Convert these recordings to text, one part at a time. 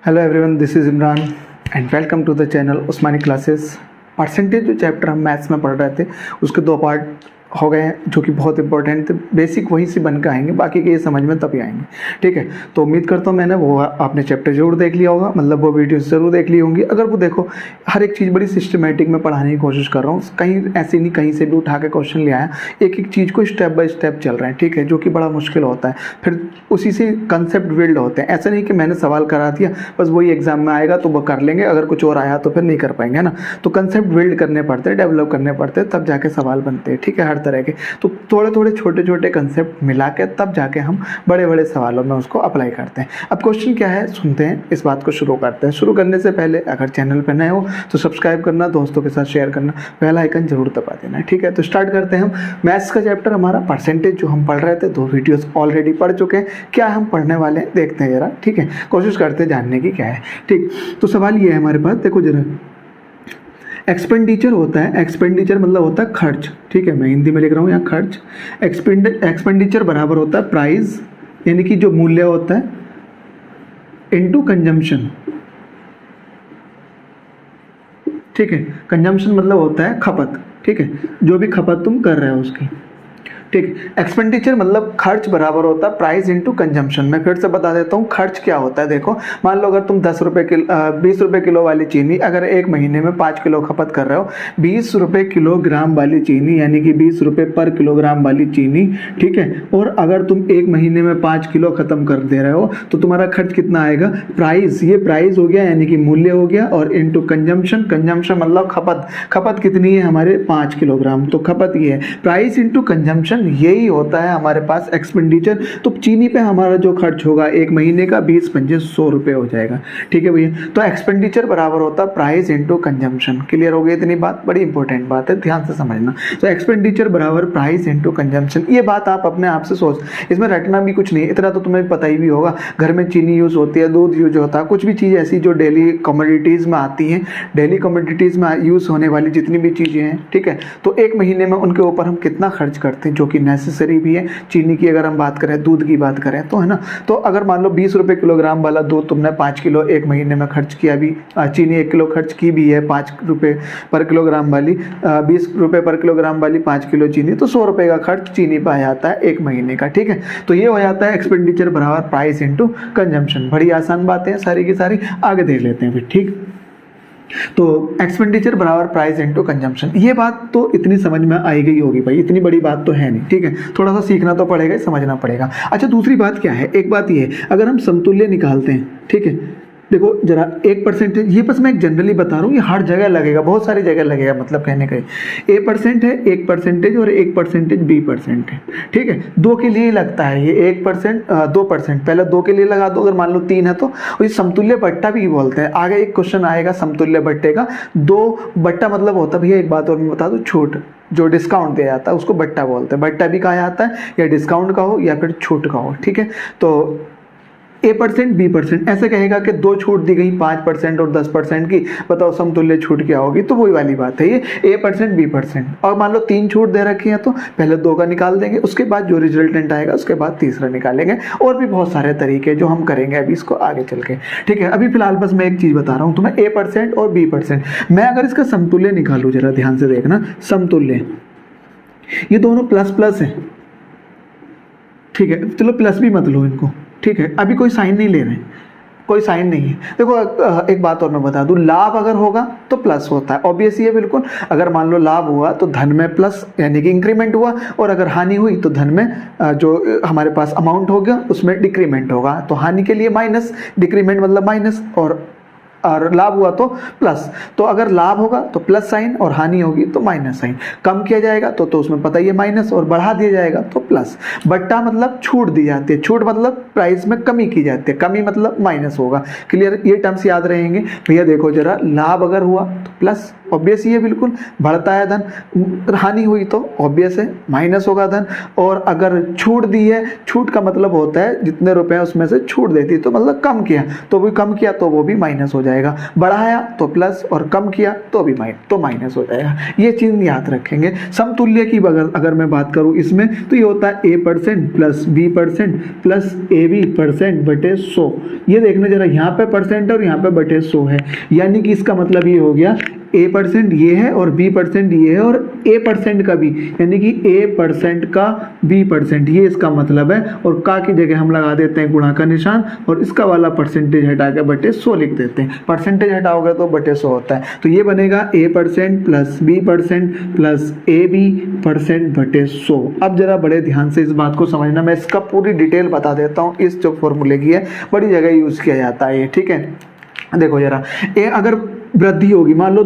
Hello everyone, this is Imran and welcome to the channel Usmani classes. Percentage जो chapter हम maths में पढ़ रहे थे उसके दो पार्ट हो गए हैं जो कि बहुत इंपॉर्टेंट थे। बेसिक वहीं से बन के आएंगे, बाकी के ये समझ में तभी आएंगे। ठीक है, तो उम्मीद करता हूँ मैंने वो आपने चैप्टर जरूर देख लिया होगा, मतलब वो वीडियोस जरूर देख ली होंगी। अगर वो देखो, हर एक चीज़ बड़ी सिस्टमेटिक में पढ़ाने की कोशिश कर रहा हूँ, कहीं ऐसे नहीं कहीं से भी उठा के क्वेश्चन ले आया, एक एक चीज़ को स्टेप बाय स्टेप चल रहे हैं। ठीक है, जो कि बड़ा मुश्किल होता है, फिर उसी से कंसेप्ट बिल्ड होते हैं। ऐसा नहीं कि मैंने सवाल करा दिया बस वही एग्जाम में आएगा तो वो कर लेंगे, अगर कुछ और आया तो फिर नहीं कर पाएंगे, है ना। तो कंसेप्ट बिल्ड करने पड़ते हैं, डेवलप करने पड़ते हैं, तब जाके सवाल बनते हैं। ठीक है, हर तरह के तो थोड़े थोड़े छोटे छोटे कंसेप्ट मिला के तब जाके हम बड़े बड़े सवालों में उसको अप्लाई करते हैं। अब क्वेश्चन क्या है सुनते हैं, इस बात को शुरू करते हैं। शुरू करने से पहले अगर चैनल पर नए हो तो सब्सक्राइब करना, दोस्तों के साथ शेयर करना, बेल आइकन जरूर दबा देना। ठीक है, तो स्टार्ट करते हैं हम। मैथ्स का चैप्टर हमारा परसेंटेज जो हम पढ़ रहे थे, 2 वीडियोस ऑलरेडी पढ़ चुके हैं। क्या हम पढ़ने वाले हैं देखते हैं जरा। ठीक है, कोशिश करते हैं जानने की क्या है। ठीक, तो सवाल ये है हमारे पास, देखो जरा। एक्सपेंडिचर होता है, एक्सपेंडिचर मतलब होता है खर्च। ठीक है, मैं हिंदी में लिख रहा हूँ यहाँ खर्च। एक्सपेंडिचर बराबर होता है प्राइस, यानी कि जो मूल्य होता है, इनटू कंजम्पशन। ठीक है, कंजम्पशन मतलब होता है खपत। ठीक है, जो भी खपत तुम कर रहे हो उसकी। ठीक, एक्सपेंडिचर मतलब खर्च बराबर होता है प्राइस इनटू कंजम्पशन। मैं फिर से बता देता हूँ खर्च क्या होता है। देखो, मान लो अगर तुम 20 रुपए किलो वाली चीनी अगर एक महीने में 5 किलो खपत कर रहे हो, 20 रुपए किलोग्राम वाली चीनी, यानी कि 20 रुपए पर किलोग्राम वाली चीनी। ठीक है, और अगर तुम एक महीने में 5 किलो खत्म कर दे रहे हो तो तुम्हारा खर्च कितना आएगा? प्राइस, ये प्राइस हो गया यानी कि मूल्य हो गया, और इनटू कंजम्पशन, कंजम्पशन मतलब खपत। खपत कितनी है हमारे? 5 किलोग्राम, तो खपत ये है। प्राइस इनटू कंजम्पशन, यही होता है हमारे पास एक्सपेंडिचर। तो चीनी पे हमारा जो खर्च होगा एक महीने का 20 पंजे 100 रुपये हो जाएगा। ठीक है भैया, तो एक्सपेंडिचर बराबर होता है प्राइस इनटू कंजम्पशन। क्लियर हो गई इतनी बात? बड़ी इंपॉर्टेंट बात है, ध्यान से समझना। तो एक्सपेंडिचर बराबर प्राइस इनटू कंजम्पशन, ये बात आप अपने आप से सोच, इसमें रटना भी कुछ नहीं, इतना तो तुम्हें पता ही भी होगा। घर में चीनी यूज होती है, दूध यूज होता है, कुछ भी चीज़ ऐसी जो डेली कमोडिटीज़ में आती हैं, डेली कमोडिटीज़ में यूज होने वाली जितनी भी चीज़ें हैं। ठीक है, तो एक महीने में उनके ऊपर हम कितना खर्च करते हैं, जो कि नेसेसरी भी है। चीनी की अगर हम बात करें, दूध की बात करें तो, है ना। तो अगर मान लो 20 रुपए किलोग्राम वाला दूध तुमने 5 किलो एक महीने में खर्च किया भी, चीनी 1 किलो खर्च की भी है 5 रुपए पर किलोग्राम वाली, 20 रुपए पर किलोग्राम वाली 5 किलो चीनी, तो 100 रुपए का खर्च चीनी पे आ जाता है एक महीने का। ठीक है, तो ये हो जाता है एक्सपेंडिचर बराबर प्राइस इंटू कंजम्पशन। बड़ी आसान बातें हैं सारी की सारी, आगे देख लेते हैं फिर। ठीक, तो एक्सपेंडिचर बराबर प्राइस इनटू कंजम्पशन, ये बात तो इतनी समझ में आई गई होगी भाई, इतनी बड़ी बात तो है नहीं। ठीक है, थोड़ा सा सीखना तो पड़ेगा, समझना पड़ेगा। अच्छा, दूसरी बात क्या है, एक बात ये है, अगर हम समतुल्य निकालते हैं, ठीक है, देखो जरा 1%, ये बस मैं एक जनरली बता रहा हूँ, ये हर जगह लगेगा, बहुत सारी जगह लगेगा, मतलब कहने का A% है, 1% और 1% B% है। ठीक है, 2 के लिए लगता है ये 1%, 2%, पहले 2 के लिए लगा दो, अगर मान लो 3 है तो। और ये समतुल्य बट्टा भी बोलते हैं, आगे एक क्वेश्चन आएगा समतुल्य बट्टे का। 2 बट्टा मतलब होता है भैया, एक बात और मैं बता दूं, छूट, जो डिस्काउंट दिया जाता है उसको बट्टा बोलते हैं। बट्टा भी कहा जाता है, या डिस्काउंट का हो या फिर छूट का हो। ठीक है, तो A% B% ऐसे कहेगा कि 2 छूट दी गई, 5% और 10% की, बताओ समतुल्य छूट क्या होगी? तो वही वाली बात है ये, A% B%। और मान लो 3 छूट दे रखी है तो पहले 2 का निकाल देंगे, उसके बाद जो रिजल्टेंट आएगा उसके बाद तीसरा निकालेंगे। और भी बहुत सारे तरीके जो हम करेंगे अभी इसको आगे चल के। ठीक है, अभी फिलहाल बस मैं एक चीज़ बता रहा हूँ तुम्हें, A% और B%। मैं अगर इसका समतुल्य निकालूँ, जरा ध्यान से देखना, समतुल्य, ये दोनों प्लस प्लस है। ठीक है, चलो प्लस भी मत लो इनको। ठीक है, अभी कोई साइन नहीं ले रहे हैं, कोई साइन नहीं है। देखो एक बात और मैं बता दूं, लाभ अगर होगा तो प्लस होता है, ऑब्वियस ही है बिल्कुल। अगर मान लो लाभ हुआ तो धन में प्लस, यानी कि इंक्रीमेंट हुआ, और अगर हानि हुई तो धन में जो हमारे पास अमाउंट हो गया उसमें डिक्रीमेंट होगा। तो हानि के लिए माइनस, डिक्रीमेंट मतलब माइनस, और लाभ हुआ तो प्लस। तो अगर लाभ होगा तो प्लस साइन, और हानि होगी तो माइनस साइन। कम किया जाएगा तो उसमें पता ही है माइनस, और बढ़ा दिया जाएगा तो प्लस। बट्टा मतलब छूट दी जाती है, छूट मतलब प्राइस में कमी की जाती है, कमी मतलब माइनस होगा। क्लियर, ये टर्म्स याद रहेंगे भैया। देखो जरा, लाभ अगर हुआ तो प्लस, ऑब्वियस ही है बिल्कुल, बढ़ता है धन, हानि हुई तो ऑब्वियस है माइनस होगा धन। और अगर छूट दी है, छूट का मतलब होता है जितने रुपए उसमें से छूट देती है, तो मतलब कम किया तो भी कम किया तो वो भी माइनस हो जाएगा, बढ़ाया तो प्लस और कम किया तो भी माइनस हो जाएगा। ये चीज़ याद रखेंगे। समतुल्य की अगर मैं बात करूँ इसमें तो ये होता है A% plus B% plus AB % बटे 100। ये देखना जरा, यहाँ पे परसेंट और यहाँ पे बटे 100 है, यानी कि इसका मतलब ये हो गया A% ये है और B% ये है और A% का भी, यानी कि A% का B%, ये इसका मतलब है। और का की जगह हम लगा देते हैं गुणा का निशान और इसका वाला परसेंटेज हटा के बटे 100 लिख देते हैं। परसेंटेज हटाओगे तो बटे 100 होता है, तो ये बनेगा A% plus B% plus AB% बटे 100। अब जरा बड़े ध्यान से इस बात को समझना, मैं इसका पूरी डिटेल बता देता हूँ। इस जो फॉर्मूले की है बड़ी जगह यूज़ किया जाता है ये, ठीक है। देखो जरा, ये अगर वृद्धि होगी, मान लो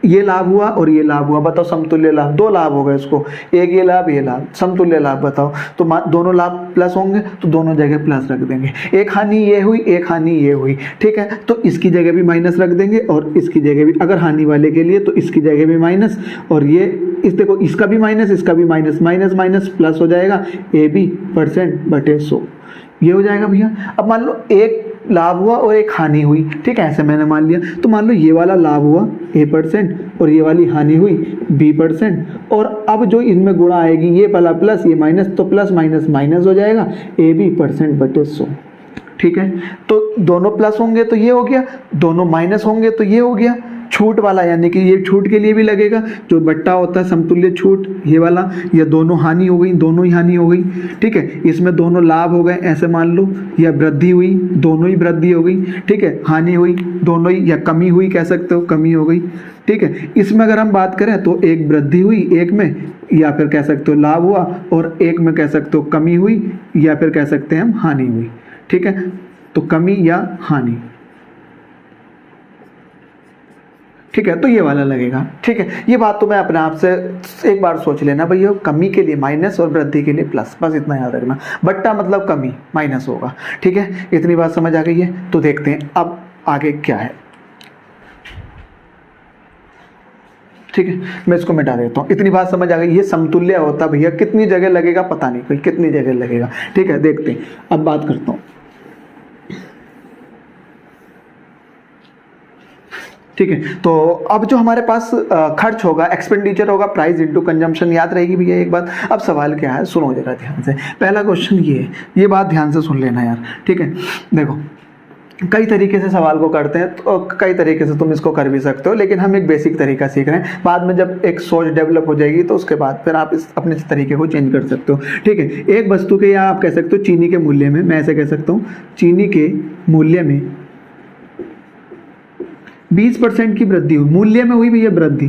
ये लाभ हुआ और ये लाभ हुआ, बताओ समतुल्य लाभ, दो लाभ हो गए इसको, एक ये लाभ ये लाभ, समतुल्य लाभ बताओ। तो दोनों लाभ प्लस होंगे तो दोनों जगह प्लस रख देंगे। एक हानि ये हुई, एक हानि ये हुई, ठीक है, तो इसकी जगह भी माइनस रख देंगे और इसकी जगह भी, अगर हानि वाले के लिए तो इसकी जगह भी माइनस, और ये इस देखो इसका भी माइनस, इसका भी माइनस, माइनस माइनस प्लस हो जाएगा AB% बटे 100, ये हो जाएगा भैया। अब मान लो एक लाभ हुआ और एक हानि हुई, ठीक है, ऐसे मैंने मान लिया। तो मान लो ये वाला लाभ हुआ A% और ये वाली हानि हुई B%, और अब जो इनमें गुणा आएगी, ये वाला प्लस ये माइनस, तो प्लस माइनस माइनस हो जाएगा AB% बटे 100, ठीक है। तो दोनों प्लस होंगे तो ये हो गया, दोनों माइनस होंगे तो ये हो गया। छूट वाला यानी कि ये छूट के लिए भी लगेगा, जो बट्टा होता है समतुल्य छूट ये वाला, ये दोनों हानि हो गई, दोनों ही हानि हो गई, ठीक है। इसमें दोनों लाभ हो गए ऐसे मान लो, या वृद्धि हुई, दोनों ही वृद्धि हो गई, ठीक है। हानि हुई दोनों ही, या कमी हुई कह सकते हो, कमी हो गई, ठीक है। इसमें अगर हम बात करें तो एक वृद्धि हुई एक में, या फिर कह सकते हो लाभ हुआ, और एक में कह सकते हो कमी हुई, या फिर कह सकते हैं हम हानि हुई, ठीक है। तो कमी या हानि, ठीक है, तो ये वाला लगेगा, ठीक है। ये बात तो मैं अपने आप से एक बार सोच लेना भैया, कमी के लिए माइनस और वृद्धि के लिए प्लस, बस इतना याद रखना। बट्टा मतलब कमी, माइनस होगा, ठीक है। इतनी बात समझ आ गई है, तो देखते हैं अब आगे क्या है, ठीक है। मैं इसको मिटा देता हूँ, इतनी बात समझ आ गई। ये समतुल्य होता भैया, कितनी जगह लगेगा पता नहीं, कोई कितनी जगह लगेगा, ठीक है। देखते हैं, अब बात करता हूँ, ठीक है। तो अब जो हमारे पास खर्च होगा, एक्सपेंडिचर होगा, प्राइस इनटू कंजम्पशन, याद रहेगी भैया एक बात। अब सवाल क्या है, सुनो जरा ध्यान से। पहला क्वेश्चन ये है, ये बात ध्यान से सुन लेना यार, ठीक है। देखो कई तरीके से सवाल को करते हैं, तो कई तरीके से तुम इसको कर भी सकते हो, लेकिन हम एक बेसिक तरीका सीख रहे हैं। बाद में जब एक सोच डेवलप हो जाएगी तो उसके बाद फिर आप इस अपने तरीके को चेंज कर सकते हो, ठीक है। एक वस्तु के, या आप कह सकते हो चीनी के मूल्य में, मैं ऐसे कह सकता हूँ चीनी के मूल्य में 20% की वृद्धि हुई, मूल्य में हुई भैया वृद्धि,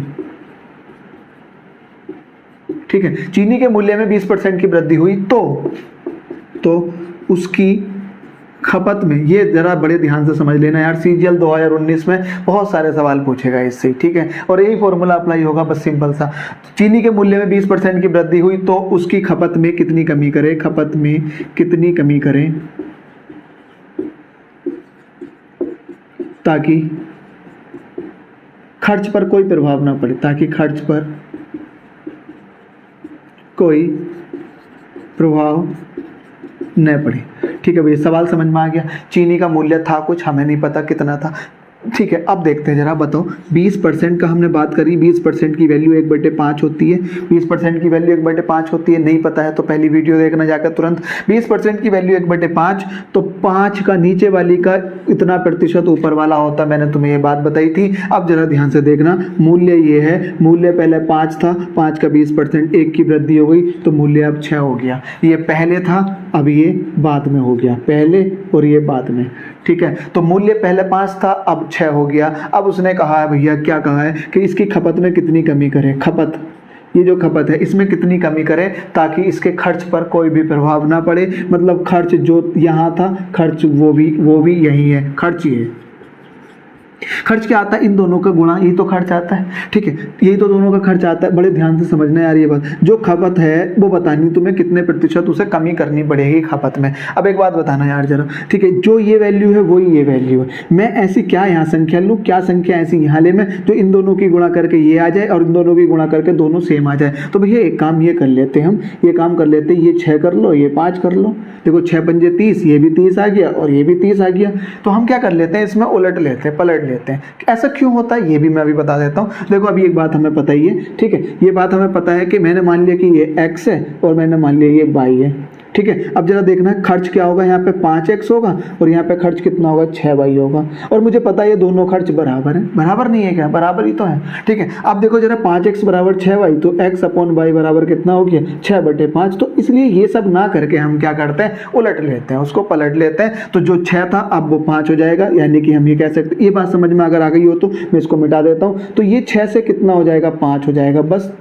ठीक है। चीनी के मूल्य में 20% की वृद्धि हुई तो उसकी खपत में, ये जरा बड़े ध्यान से समझ लेना यार, CGL 2019 में बहुत सारे सवाल पूछेगा इससे, ठीक है। और यही फॉर्मूला अप्लाई होगा, बस सिंपल सा। चीनी के मूल्य में 20% की वृद्धि हुई तो उसकी खपत में कितनी कमी करें, खपत में कितनी कमी करें ताकि खर्च पर कोई प्रभाव ना पड़े, ताकि खर्च पर कोई प्रभाव न पड़े, ठीक है भैया। सवाल समझ में आ गया। चीनी का मूल्य था कुछ, हमें नहीं पता कितना था, ठीक है। अब देखते हैं जरा, बताओ 20% का हमने बात करी, 20% की वैल्यू 1/5 होती है, 20% की वैल्यू 1/5 होती है। नहीं पता है तो पहली वीडियो देखना जाकर तुरंत। 20% की वैल्यू 1/5, तो 5 का नीचे वाली का इतना प्रतिशत ऊपर वाला होता, मैंने तुम्हें ये बात बताई थी। अब जरा ध्यान से देखना, मूल्य ये है, मूल्य पहले 5 था, 5 का 20%, 1 की वृद्धि हो गई तो मूल्य अब 6 हो गया। ये पहले था, अब ये बाद में हो गया, पहले और ये बाद में, ठीक है। तो मूल्य पहले 5 था, अब 6 हो गया। अब उसने कहा है भैया, क्या कहा है कि इसकी खपत में कितनी कमी करें, खपत, ये जो खपत है इसमें कितनी कमी करें ताकि इसके खर्च पर कोई भी प्रभाव ना पड़े। मतलब खर्च जो यहाँ था, खर्च वो भी यही है, खर्च ही है, खर्च क्या आता है, इन दोनों का गुणा, यही तो खर्च आता है। ठीक है, यही तो दोनों का खर्च आता है। बड़े ध्यान से समझना यार ये बात, जो खपत है वो बतानी तुम्हें कितने प्रतिशत उसे कमी करनी पड़ेगी खपत में। अब एक बात बताना यार जरा, ठीक है, जो ये वैल्यू है वही ये वैल्यू है, मैं ऐसी क्या यहाँ संख्या लूँ, क्या संख्या ऐसी यहाँ ले मैं जो इन दोनों की गुणा करके ये आ जाए और इन दोनों की गुणा करके दोनों सेम आ जाए। तो भैया एक काम ये कर लेते हैं, हम ये काम कर लेते हैं, ये 6 कर लो, ये 5 कर लो। देखो 6 पंजे 30, ये भी 30 आ गया और ये भी 30 आ गया। तो हम क्या कर लेते हैं, इसमें उलट लेते हैं, पलट लेते हैं। ऐसा क्यों होता है ये भी मैं अभी बता देता हूँ। देखो अभी एक बात हमें पता ही है, ठीक है, ये बात हमें पता है कि मैंने मान लिया कि ये x है और मैंने मान लिया ये y है। ठीक है, अब जरा देखना खर्च क्या होगा, यहाँ पे 5x होगा और यहाँ पे खर्च कितना होगा, 6y होगा। और मुझे पता है ये दोनों खर्च बराबर है, बराबर नहीं है क्या, बराबर ही तो है। ठीक है, अब देखो जरा 5x बराबर 6y, तो x अपॉन y बराबर कितना हो गया, 6/5। तो इसलिए ये सब ना करके हम क्या करते हैं, उलट लेते हैं, उसको पलट लेते हैं। तो जो 6 था अब वो 5 हो जाएगा, यानी कि हम ये कह सकते, ये बात समझ में अगर आ गई हो तो मैं इसको मिटा देता हूँ। तो ये 6 से कितना हो जाएगा, 5 हो जाएगा बस।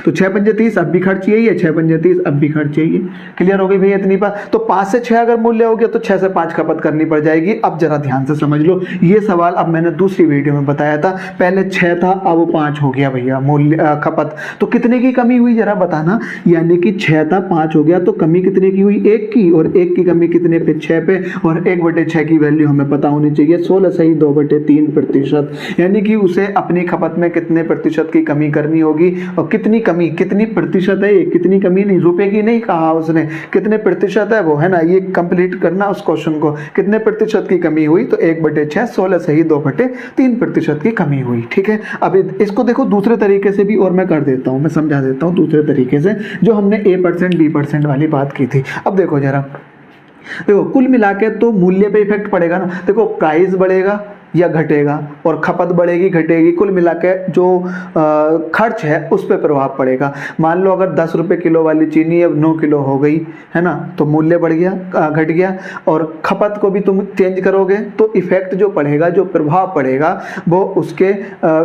तो 6 पंजे 30, अब भी खर्च यही है, 6 पंजे 30, अब भी खर्च यही है। क्लियर हो गई भैया इतनी बात। तो 5 से 6 अगर मूल्य हो गया तो 6 से 5 खपत करनी पड़ जाएगी। अब जरा ध्यान से समझ लो, ये सवाल अब मैंने दूसरी वीडियो में बताया था, पहले 6 था अब वो 5 हो गया भैया मूल्य खपत। तो कितने की कमी हुई जरा बताना, यानी कि 6 था 5 हो गया, तो कमी कितने की हुई, 1 की, और 1 की कमी कितने पे, 6 पे, और 1/6 की वैल्यू हमें पता होनी चाहिए 16 सही 2/3%। यानी कि उसे अपनी खपत में कितने प्रतिशत की कमी करनी होगी, और कितनी कमी, कितनी प्रतिशत है ये, कितनी कमी नहीं, रुपए की नहीं कहा उसने, कितने प्रतिशत है वो, है ना, ये कंप्लीट करना उस क्वेश्चन को, कितने प्रतिशत की कमी हुई। तो 1/6 16 सही 2/3% की कमी हुई। ठीक है, अब इसको देखो दूसरे तरीके से भी और मैं कर देता हूँ, मैं समझा देता हूँ दूसरे तरीके से, जो हमने A% B% वाली बात की थी। अब देखो जरा, देखो कुल मिला के तो मूल्य पे इफेक्ट पड़ेगा ना। देखो प्राइस बढ़ेगा या घटेगा और खपत बढ़ेगी घटेगी, कुल मिला के जो खर्च है उस पर प्रभाव पड़ेगा। मान लो अगर 10 रुपये किलो वाली चीनी अब 9 किलो हो गई, है ना, तो मूल्य बढ़ गया, घट गया, और खपत को भी तुम चेंज करोगे तो इफेक्ट जो पड़ेगा, जो प्रभाव पड़ेगा वो उसके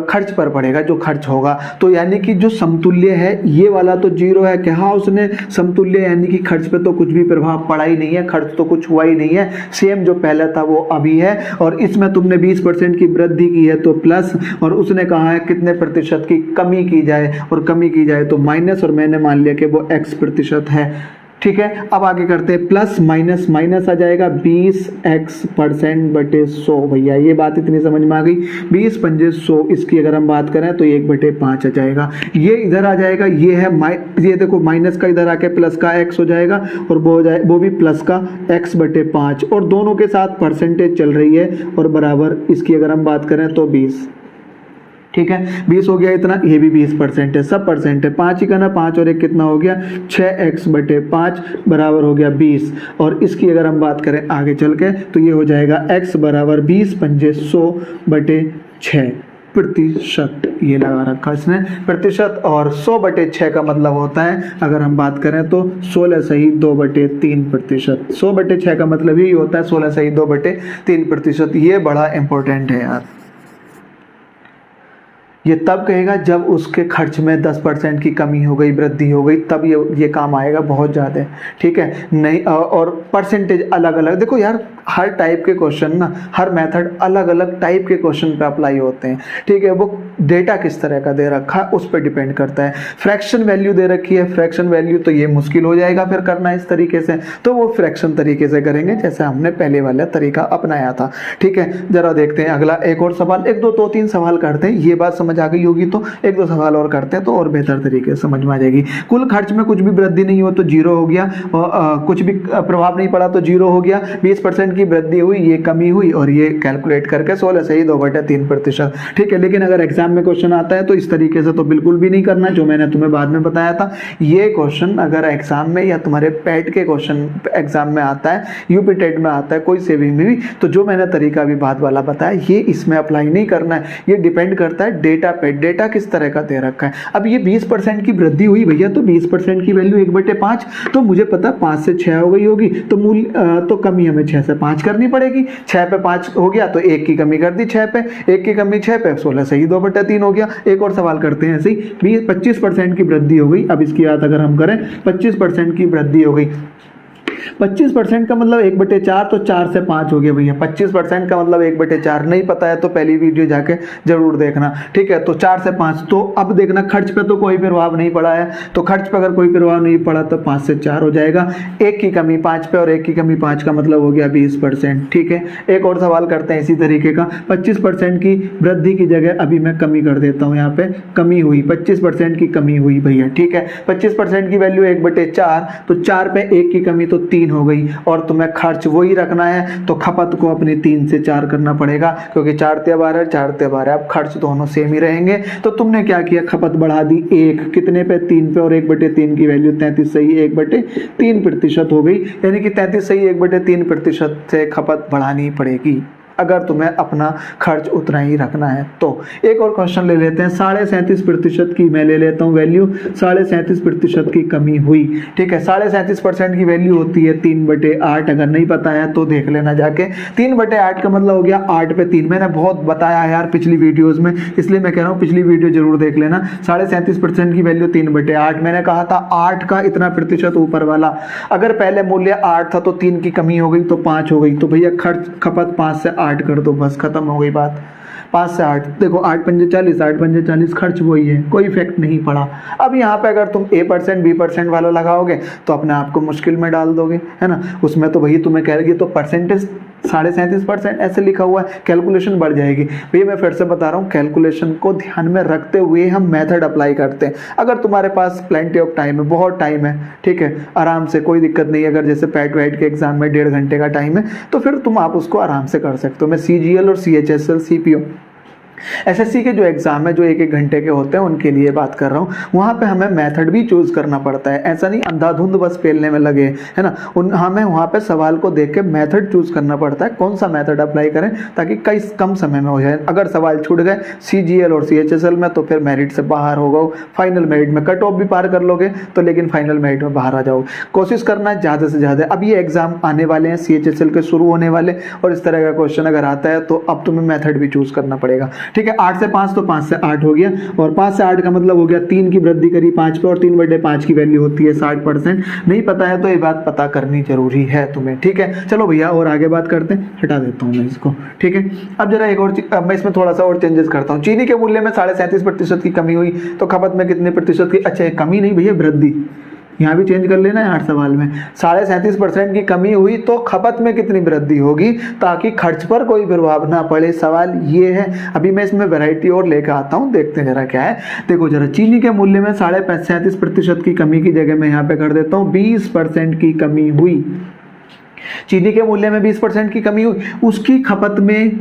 खर्च पर पड़ेगा, जो खर्च होगा। तो यानी कि जो समतुल्य है ये वाला तो जीरो है, कहा उसने समतुल्य, यानी कि खर्च पे तो कुछ भी प्रभाव पड़ा ही नहीं है, खर्च तो कुछ हुआ ही नहीं है, सेम जो पहले था वो अभी है। और इसमें तुमने 20% की वृद्धि की है तो प्लस, और उसने कहा है कितने प्रतिशत की कमी की जाए, और कमी की जाए तो माइनस, और मैंने मान लिया कि वो x% है। ठीक है, अब आगे करते हैं, प्लस माइनस माइनस आ जाएगा 20x% भैया ये बात इतनी समझ में आ गई। 20 पंजे 100, इसकी अगर हम बात करें तो 1/5 आ जाएगा, ये इधर आ जाएगा, ये है ये देखो माइनस का इधर आके प्लस का x हो जाएगा, और वो हो जाए वो भी प्लस का x/5, और दोनों के साथ परसेंटेज चल रही है और बराबर, इसकी अगर हम बात करें तो 20। ठीक है, 20 हो गया इतना, ये भी 20% है, सब परसेंट है, 5 ही करना, 5 और 1 कितना हो गया, 6x/5 बराबर हो गया 20। और इसकी अगर हम बात करें आगे चल के तो ये हो जाएगा x बराबर 20 पंजे 100/6 प्रतिशत, ये लगा रखा इसने प्रतिशत, और 100/6 का मतलब होता है अगर हम बात करें तो 16 सही 2/3%। 100/6 का मतलब यही होता है 16 सही 2/3%। ये बड़ा इंपॉर्टेंट है यार, ये तब कहेगा जब उसके खर्च में 10% की कमी हो गई, वृद्धि हो गई, तब ये काम आएगा बहुत ज़्यादा। ठीक है, नहीं, और परसेंटेज अलग अलग, देखो यार हर टाइप के क्वेश्चन ना, हर मेथड अलग अलग टाइप के क्वेश्चन पे अप्लाई होते हैं। ठीक है, वो डेटा किस तरह का दे रखा है उस पर डिपेंड करता है। फ्रैक्शन वैल्यू दे रखी है, फ्रैक्शन वैल्यू, तो ये मुश्किल हो जाएगा फिर करना इस तरीके से, तो वो फ्रैक्शन तरीके से करेंगे जैसे हमने पहले वाला तरीका अपनाया था। ठीक है, जरा देखते हैं अगला एक और सवाल, 1 2 3 सवाल करते हैं, ये बात समझ आ गई होगी तो 1 2 सवाल और करते हैं तो और बेहतर तरीके से समझ में आ जाएगी। कुल खर्च में कुछ भी वृद्धि नहीं हो तो 0 हो गया, और कुछ भी प्रभाव नहीं पड़ा तो 0 हो गया। 20% की वृद्धि हुई, ये कमी हुई, और ये कैलकुलेट करके 16 सही 2/3%। ठीक है, लेकिन अगर एग्जाम में क्वेश्चन आता है तो इस तरीके से तो बिल्कुल भी नहीं करना, जो मैंने तुम्हें बाद में बताया था। ये क्वेश्चन अगर एग्जाम में या तुम्हारे पैट के क्वेश्चन एग्जाम में आता है, यूपी टेट में आता है, कोई से भी, तो जो मैंने तरीका अभी बाद वाला बताया ये इसमें अप्लाई नहीं करना है। ये डिपेंड करता है डेटा पे, डेटा किस तरह का दे रखा है। अब ये 20% की वृद्धि हुई भैया, तो 20% की वैल्यू 1/5, तो मुझे पता 5 से 6 हो गई होगी, तो मूल्य तो कमी हमें 6 से 5 करनी पड़ेगी। 6 पे 5 हो गया तो 1 की कमी कर दी, 6 पे 1 की कमी 6 पे 16 सही 2/3 हो गया। एक और सवाल करते हैं, ऐसे ही 25% की वृद्धि हो गई। अब इसकी बात अगर हम करें, 25% की वृद्धि हो गई, 25% का मतलब 1/4, तो 4 से 5 हो गया भैया। 25% का मतलब 1/4, नहीं पता है तो पहली वीडियो जाके जरूर देखना, ठीक है। तो 4 से 5, तो अब देखना खर्च पे तो कोई प्रभाव नहीं पड़ा है, तो खर्च पे अगर कोई प्रभाव नहीं पड़ा तो 5 से 4 हो जाएगा। एक की कमी 5 पे और एक की कमी 5 का मतलब हो गया 20%, ठीक है। एक और सवाल करते हैं इसी तरीके का। 25% की वृद्धि की जगह अभी मैं कमी कर देता हूँ, यहाँ पे कमी हुई, 25% की कमी हुई भैया, ठीक है। 25% की वैल्यू 1/4, तो 4 पे 1 की कमी तो 3 हो गई, और तुम्हें खर्च वही रखना है तो खपत को अपनी 3 से 4 करना पड़ेगा, क्योंकि 4 ते 12, 4 ते 12, अब खर्च दोनों सेम ही रहेंगे। तो तुमने क्या किया, खपत बढ़ा दी 1 कितने पे, 3 पे, और 1/3 की वैल्यू 33 सही 1/3% हो गई, यानी कि 33 सही 1/3% से खपत बढ़ानी पड़ेगी अगर तुम्हें अपना खर्च उतना ही रखना है। तो एक और क्वेश्चन ले लेते हैं। 37.5% की मैं ले लेता हूँ वैल्यू, 37% की कमी हुई, ठीक है। 37.5% की वैल्यू होती है 3/8, अगर नहीं पता है तो देख लेना जाके। 3/8 का मतलब हो गया 8 पे 3, मैंने बहुत बताया यार पिछली वीडियोस में, इसलिए मैं कह रहा हूँ पिछली वीडियो जरूर देख लेना। 37.5% की वैल्यू 3/8, मैंने कहा था 8 का इतना प्रतिशत ऊपर वाला, अगर पहले मूल्य 8 था तो 3 की कमी हो गई तो 5 हो गई, तो भैया खर्च खपत 5 से 8 कर दो, बस खत्म हो गई बात। 5 से 8, देखो 8 पंजे 40, 8 पंजे 40, खर्च वही है, कोई इफेक्ट नहीं पड़ा। अब यहाँ पे अगर तुम A% B% वाला लगाओगे तो अपने आप को मुश्किल में डाल दोगे, है ना। उसमें तो वही तुम्हें कहेगी, तो परसेंटेज 37.5% ऐसे लिखा हुआ है, कैलकुलेशन बढ़ जाएगी। भैया मैं फिर से बता रहा हूँ, कैलकुलेशन को ध्यान में रखते हुए हम मेथड अप्लाई करते हैं। अगर तुम्हारे पास प्लेंटी ऑफ टाइम है, बहुत टाइम है, ठीक है, आराम से, कोई दिक्कत नहीं है। अगर जैसे पैट वाइट के एग्जाम में 1.5 घंटे का टाइम है तो फिर तुम आप उसको आराम से कर सकते हो। मैं CGL और CHSL CPO SSC के जो एग्जाम है जो 1-1 घंटे के होते हैं उनके लिए बात कर रहा हूँ, वहाँ पे हमें मेथड भी चूज करना पड़ता है। ऐसा नहीं अंधाधुंध बस पेलने में लगे, है ना। हमें वहाँ पे सवाल को देख के मेथड चूज करना पड़ता है, कौन सा मेथड अप्लाई करें ताकि कई कम समय में हो जाए। अगर सवाल छूट गए CGL और CHSL में तो फिर मेरिट से बाहर होगा, फाइनल मेरिट में कट ऑफ भी पार कर लोगे तो, लेकिन फाइनल मेरिट में बाहर आ जाओगे। कोशिश करना है ज़्यादा से ज़्यादा। अब ये एग्जाम आने वाले हैं, CHSL के शुरू होने वाले, और इस तरह का क्वेश्चन अगर आता है तो अब तुम्हें मेथड भी चूज करना पड़ेगा, ठीक है। 8 से 5 तो 5 से 8 हो गया, और 5 से 8 का मतलब हो गया 3 की वृद्धि करी 5 पे, और 3/5 की वैल्यू होती है 60%। नहीं पता है तो ये बात पता करनी जरूरी है तुम्हें, ठीक है। चलो भैया और आगे बात करते हैं, हटा देता हूँ मैं इसको, ठीक है। अब जरा एक और अब मैं इसमें थोड़ा सा और चेंजेस करता हूँ। चीनी के मूल्य में 37.5% की कमी हुई तो खपत में कितने प्रतिशत की, अच्छा कमी नहीं भैया, वृद्धि, यहाँ भी चेंज कर लेना है 8 सवाल में। 37.5% की कमी हुई तो खपत में कितनी वृद्धि होगी ताकि खर्च पर कोई प्रभाव ना पड़े, सवाल ये है। अभी मैं इसमें वैरायटी और लेकर आता हूँ, देखते हैं जरा क्या है। देखो जरा, चीनी के मूल्य में 37.5% की कमी की जगह मैं यहाँ पे कर देता हूँ 20% की कमी हुई। चीनी के मूल्य में 20% की कमी हुई, उसकी खपत में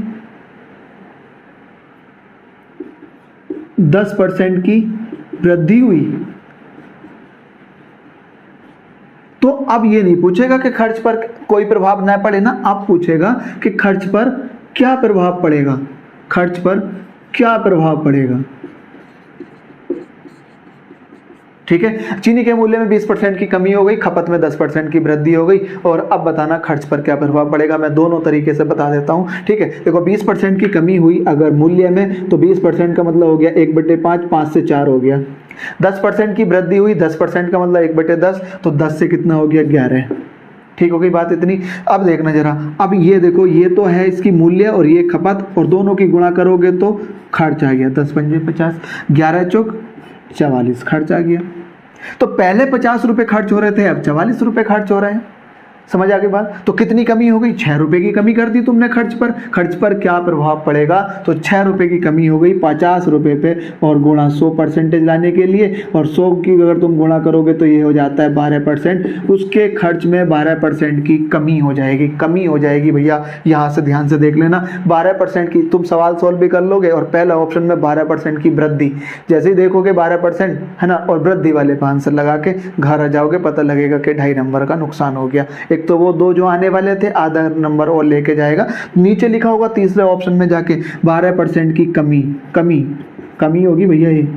10% की वृद्धि हुई। तो अब ये नहीं पूछेगा कि खर्च पर कोई प्रभाव न पड़े ना, अब पूछेगा कि खर्च पर क्या प्रभाव पड़ेगा, खर्च पर क्या प्रभाव पड़ेगा, ठीक है। चीनी के मूल्य में 20% की कमी हो गई, खपत में 10% की वृद्धि हो गई, और अब बताना खर्च पर क्या प्रभाव पड़ेगा। मैं दोनों तरीके से बता देता हूं, ठीक है। देखो 20% की कमी हुई अगर मूल्य में, तो 20% का मतलब हो गया 1/5, 5 से 4 हो गया। 10% की वृद्धि हुई, 10% का मतलब 1/10, तो 10 से कितना हो गया 11, ठीक हो गई बात इतनी। अब देखना जरा, अब ये देखो, ये तो है इसकी मूल्य और ये खपत, और दोनों की गुणा करोगे तो खर्च आ गया। 10 पंजे 50, 11 चौक 44 खर्च आ गया। तो पहले 50 रुपए खर्च हो रहे थे, अब 44 रुपए खर्च हो रहे हैं। समझ आ गई बात। तो कितनी कमी हो गई, 6 रुपए की कमी कर दी तुमने खर्च पर। खर्च पर क्या प्रभाव पड़ेगा, तो 6 रुपए की कमी हो गई 50 रुपए पे, और गुणा 100% लाने के लिए, और 100 की अगर तुम गुणा करोगे तो ये हो जाता है 12%। उसके खर्च में 12% की कमी हो जाएगी, कमी हो जाएगी भैया। यहाँ से ध्यान से देख लेना, 12% की, तुम सवाल सॉल्व भी कर लोगे और पहला ऑप्शन में 12% की वृद्धि, जैसे ही देखोगे 12% है ना, और वृद्धि वाले पे आंसर लगा के घर आ जाओगे, पता लगेगा कि 2.5 नंबर का नुकसान हो गया। एक तो वो 2 जो आने वाले थे आधा नंबर और लेके जाएगा। नीचे लिखा होगा तीसरे ऑप्शन में जाके 12% की कमी, कमी होगी भैया ये,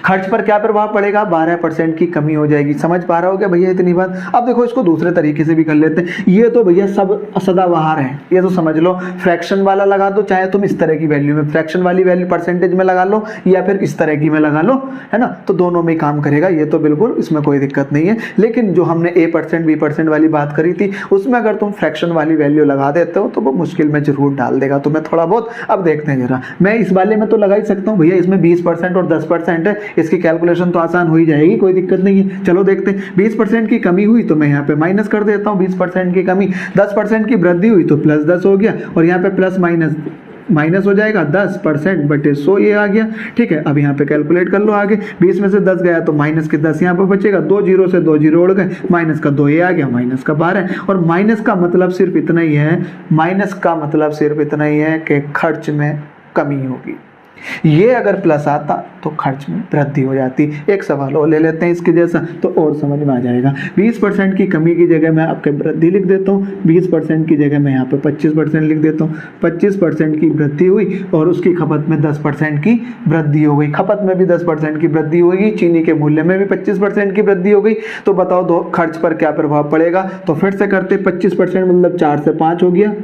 खर्च पर क्या प्रभाव पड़ेगा, 12% की कमी हो जाएगी। समझ पा रहे हो क्या भैया इतनी बात। अब देखो इसको दूसरे तरीके से भी कर लेते हैं। ये तो भैया सब सदाबहार है, ये तो समझ लो। फ्रैक्शन वाला लगा दो, चाहे तुम इस तरह की वैल्यू में, फ्रैक्शन वाली वैल्यू परसेंटेज में लगा लो या फिर इस तरह की में लगा लो, है ना, तो दोनों में काम करेगा। ये तो बिल्कुल इसमें कोई दिक्कत नहीं है। लेकिन जो हमने A% B% वाली बात करी थी, उसमें अगर तुम फ्रैक्शन वाली वैल्यू लगा देते हो तो वो मुश्किल में जरूर डाल देगा तुम्हें थोड़ा बहुत। अब देखते हैं जरा, मैं इस वाले में तो लगा ही सकता हूँ भैया, इसमें 20% और 10% है, इसकी कैलकुलेशन तो आसान हो ही जाएगी, कोई दिक्कत नहीं है। चलो देखते हैं, 20% की कमी हुई तो मैं यहाँ पे माइनस कर देता हूँ 20% की कमी, 10% की वृद्धि हुई तो प्लस 10 हो गया, और यहाँ पे प्लस माइनस माइनस हो जाएगा 10% बटे 100 ये आ गया। ठीक है, अब यहाँ पे कैलकुलेट कर लो आगे, 20 में से 10 गया तो माइनस के 10 यहाँ पे बचेगा, 2 जीरो से 2 जीरो उड़ गए, माइनस का 2 ये आ गया, माइनस का 12। और माइनस का मतलब सिर्फ इतना ही है, माइनस का मतलब सिर्फ इतना ही है कि खर्च में कमी होगी। ये अगर प्लस आता तो खर्च में वृद्धि हो जाती। एक सवाल और ले लेते हैं इसके जैसा, तो और समझ में आ जाएगा। 20% की कमी की जगह मैं आपके वृद्धि लिख देता हूँ, 20% की जगह मैं यहाँ पे 25% लिख देता हूँ। 25% की वृद्धि हुई और उसकी खपत में 10% की वृद्धि हो गई। खपत में भी 10% की वृद्धि होगी, चीनी के मूल्य में भी 25% की वृद्धि हो गई। तो बताओ दो खर्च पर क्या प्रभाव पड़ेगा। तो फिर से करते, 25% मतलब 4 से 5 हो गया,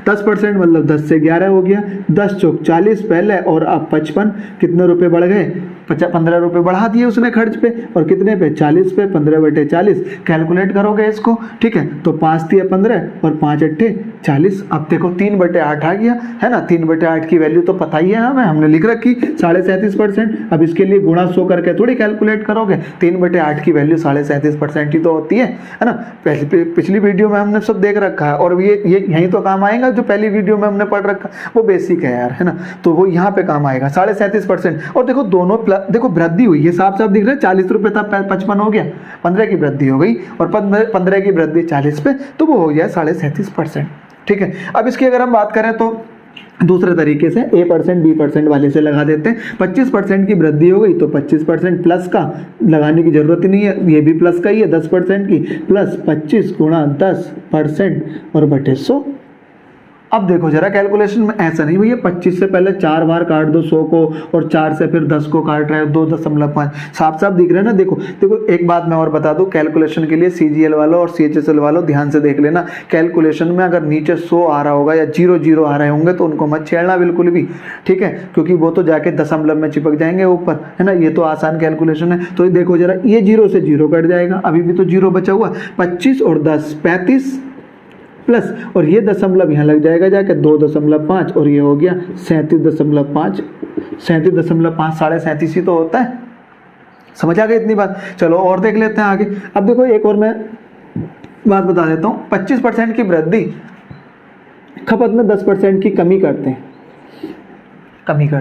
10% मतलब 10 से 11 हो गया, 10 चौक 40 पहले और अब 55, कितने रुपए बढ़ गए, 15 रुपए बढ़ा दिए उसने खर्च पे, और कितने पे, 40 पे, 15 बटे 40 कैलकुलेट करोगे इसको। ठीक है, तो 5 दिए 15 और 5 अट्ठे 40। अब देखो 3 बटे 8 आ गया, है ना। 3 बटे 8 की वैल्यू तो पता ही है हमें, हमने लिख रखी 37.5%। अब इसके लिए गुणा 100 करके थोड़ी कैलकुलेट करोगे, 3 बटे 8 की वैल्यू 37.5% ही तो होती है ना। पिछली वीडियो में हमने सब देख रखा है, और ये यही तो काम आएगा जो पहली वीडियो में हमने पढ़ रखा, वो बेसिक है यार, है ना, तो वो यहाँ पे काम आएगा 37.5%। और देखो दोनों देखो वृद्धि हुई है, साफ साफ दिख रहा है, 40 रुपए था 55 हो गया, 15 की वृद्धि हो गई, और 15 की वृद्धि 40 पे, तो वो हो गया 37.5%। ठीक है, अब इसकी अगर हम बात करें तो दूसरे तरीके से A% B% वाले से लगा देते हैं। 25% की वृद्धि हो गई तो 25% प्लस का लगाने की जरूरत ही नहीं है, ये भी प्लस का ही है, 10% की प्लस 25 गुणा 10% और बटे 100। अब देखो जरा कैलकुलेशन में ऐसा नहीं भैया, 25 से पहले 4 बार काट दो 100 को, और 4 से फिर 10 को काट रहे हो, 2.5 साफ साफ दिख रहा है ना। देखो देखो एक बात मैं और बता दूं, कैलकुलेशन के लिए CGL वालों और CHSL वालों ध्यान से देख लेना, कैलकुलेशन में अगर नीचे 100 आ रहा होगा या 0 आ रहे होंगे तो उनको मत छेड़ना बिल्कुल भी। ठीक है, क्योंकि वो तो जाके दशमलव में चिपक जाएंगे ऊपर, है ना। ये तो आसान कैलकुलेशन है। तो देखो जरा, ये 0 से 0 कट जाएगा, अभी भी तो 0 बचा हुआ, 25 और 10 35 प्लस, और ये दशमलव यहाँ लग जाएगा जाके 2.5, और ये हो गया 37.5, 37.5, 37.5 ही तो होता है। समझ आ गई इतनी बात। चलो और देख लेते हैं आगे। अब देखो एक और मैं बात बता देता हूँ, 25% की वृद्धि खपत में 10% की कमी करते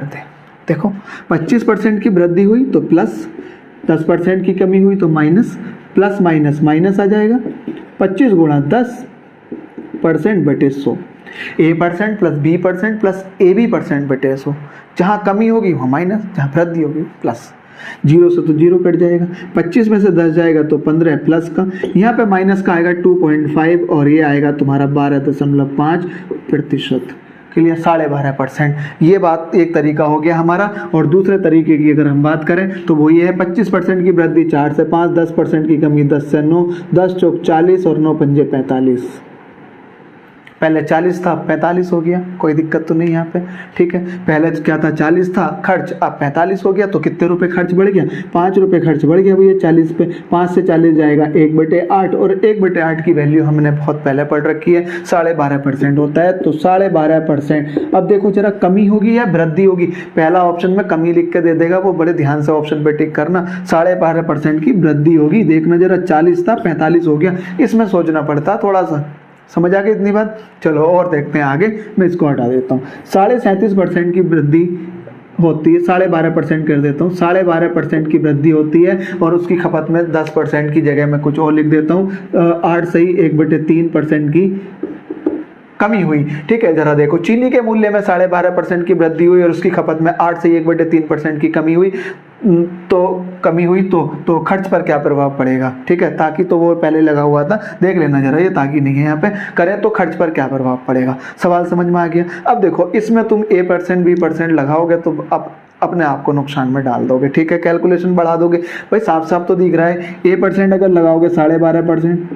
हैं, देखो 25% की वृद्धि हुई तो प्लस, 10% की कमी हुई तो माइनस, प्लस माइनस माइनस आ जाएगा, 25 गुणा 10% बटे 100, A% plus B% plus AB% बटे 100। जहाँ कमी होगी वहाँ माइनस, जहाँ वृद्धि होगी प्लस। 0 से तो 0 कट जाएगा, 25 में से 10 जाएगा तो 15 प्लस का, यहाँ पे माइनस का आएगा 2.5, और ये आएगा तुम्हारा 12.5% के लिए 12.5%। ये बात एक तरीका हो गया हमारा। और दूसरे तरीके की अगर हम बात करें तो वो ये है, 25% की वृद्धि 4 से 5, 10% की कमी 10 से 9, 10 चौक 40 और 9 पंजे 45। पहले 40 था 45 हो गया, कोई दिक्कत तो नहीं यहाँ पे। ठीक है, पहले क्या था 40 था खर्च, अब 45 हो गया, तो कितने रुपए खर्च बढ़ गया, 5 रुपए खर्च बढ़ गया भैया 40 पे। 5 से 40 जाएगा 1/8, और 1/8 की वैल्यू हमने बहुत पहले पढ़ रखी है, 12.5% होता है, तो 12.5%। अब देखो जरा कमी होगी या वृद्धि होगी, पहला ऑप्शन में कमी लिख के दे देगा, वो बड़े ध्यान से ऑप्शन पे टिक करना। 12.5% की वृद्धि होगी, देखना जरा 40 था 45 हो गया, इसमें सोचना पड़ता थोड़ा सा। समझ आ गई इतनी बात। चलो और देखते हैं आगे, मैं इसको हटा देता हूँ। 37.5% की वृद्धि होती है, 12.5% कर देता हूँ, 12.5% की वृद्धि होती है, और उसकी खपत में 10% की जगह मैं कुछ और लिख देता हूँ, 8 सही 1/3% की कमी हुई। ठीक है, जरा देखो चीनी के मूल्य में 12.5% की वृद्धि हुई और उसकी खपत में 8 से 1/3% की कमी हुई, तो खर्च पर क्या प्रभाव पड़ेगा। ठीक है, ताकि तो वो पहले लगा हुआ था, देख लेना जरा, ये ताकि नहीं है यहाँ पे, करें तो खर्च पर क्या प्रभाव पड़ेगा। सवाल समझ में आ गया। अब देखो इसमें तुम A% B% लगाओगे तो अब अपने आप को नुकसान में डाल दोगे। ठीक है, कैलकुलेशन बढ़ा दोगे। भाई साफ साफ तो दिख रहा है, A% अगर लगाओगे 12.5%,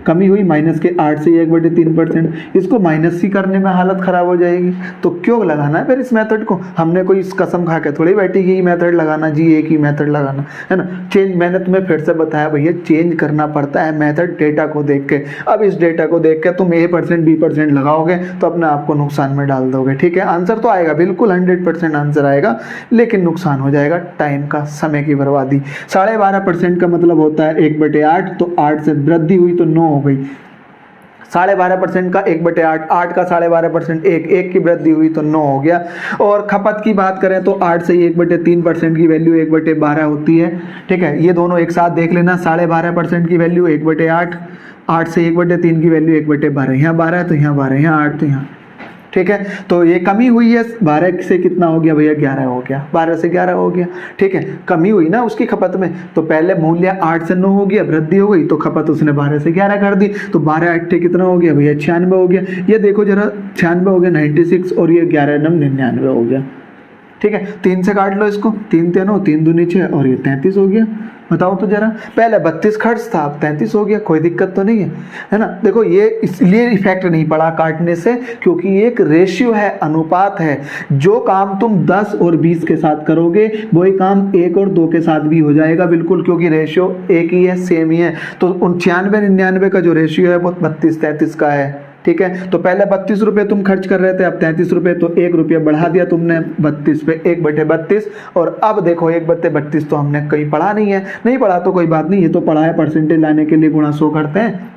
कमी हुई माइनस के 8 से 1/3%, इसको माइनस ही करने में हालत ख़राब हो जाएगी। तो क्यों लगाना है फिर इस मेथड को? हमने कोई इस कसम खा के थोड़ी बैठी कि मेथड लगाना जी, एक ही मेथड लगाना है ना। चेंज, मैंने तुम्हें फिर से बताया भैया, चेंज करना पड़ता है मेथड डेटा को देख के। अब इस डेटा को देख के तुम A% B% लगाओगे तो अपने आप को नुकसान में डाल दोगे। ठीक है, आंसर तो आएगा बिल्कुल 100% आंसर आएगा, लेकिन नुकसान हो जाएगा टाइम का, समय की बर्बादी। 12.5% का मतलब होता है 1/8, तो 8 से वृद्धि हुई तो 9 हो गई। 12.5% का 1/8, 8 का 12.5%, एक की वृद्धि हुई तो 9 हो गया। और खपत की बात करें तो 8 से 1/3% की वैल्यू 1/12 होती है। ठीक है, ये दोनों एक साथ देख लेना, 12.5% की वैल्यू 1/8, 8 से 1/3 की वैल्यू 1/12, यहाँ 12 है तो यहाँ 12, यहाँ 8 तो यहाँ। ठीक है, तो ये कमी हुई है 12 से कितना हो गया भैया, 11 हो गया, 12 से 11 हो गया। ठीक है, कमी हुई ना उसकी खपत में, तो पहले मूल्य 8 से 9 हो गया, वृद्धि हो गई, तो खपत उसने 12 से 11 कर दी, तो 12 8 कितना हो गया भैया, 96 हो गया। ये देखो जरा, 96 हो गया 96, और ये 11 9 99 हो गया। ठीक है, 3 से काट लो इसको, 3 3 3 दूनी 6, और ये 33 हो गया। बताओ तो जरा, पहले 32 खर्च था, अब 33 हो गया, कोई दिक्कत तो नहीं है ना। देखो ये इसलिए इफेक्ट नहीं पड़ा काटने से, क्योंकि ये एक रेशियो है, अनुपात है। जो काम तुम 10 और 20 के साथ करोगे वही काम 1 और 2 के साथ भी हो जाएगा बिल्कुल, क्योंकि रेशियो एक ही है, सेम ही है। तो 96 99 का जो रेशियो है वो 32 33 का है। ठीक है, तो पहले 32 रुपये तुम खर्च कर रहे थे, अब 33 रुपये, तो 1 रुपया बढ़ा दिया तुमने 32 पे, 1/32। और अब देखो 1/32 तो हमने कहीं पढ़ा नहीं है, नहीं पढ़ा तो कोई बात नहीं, ये तो पढ़ा है, परसेंटेज लाने के लिए गुणा 100 करते हैं।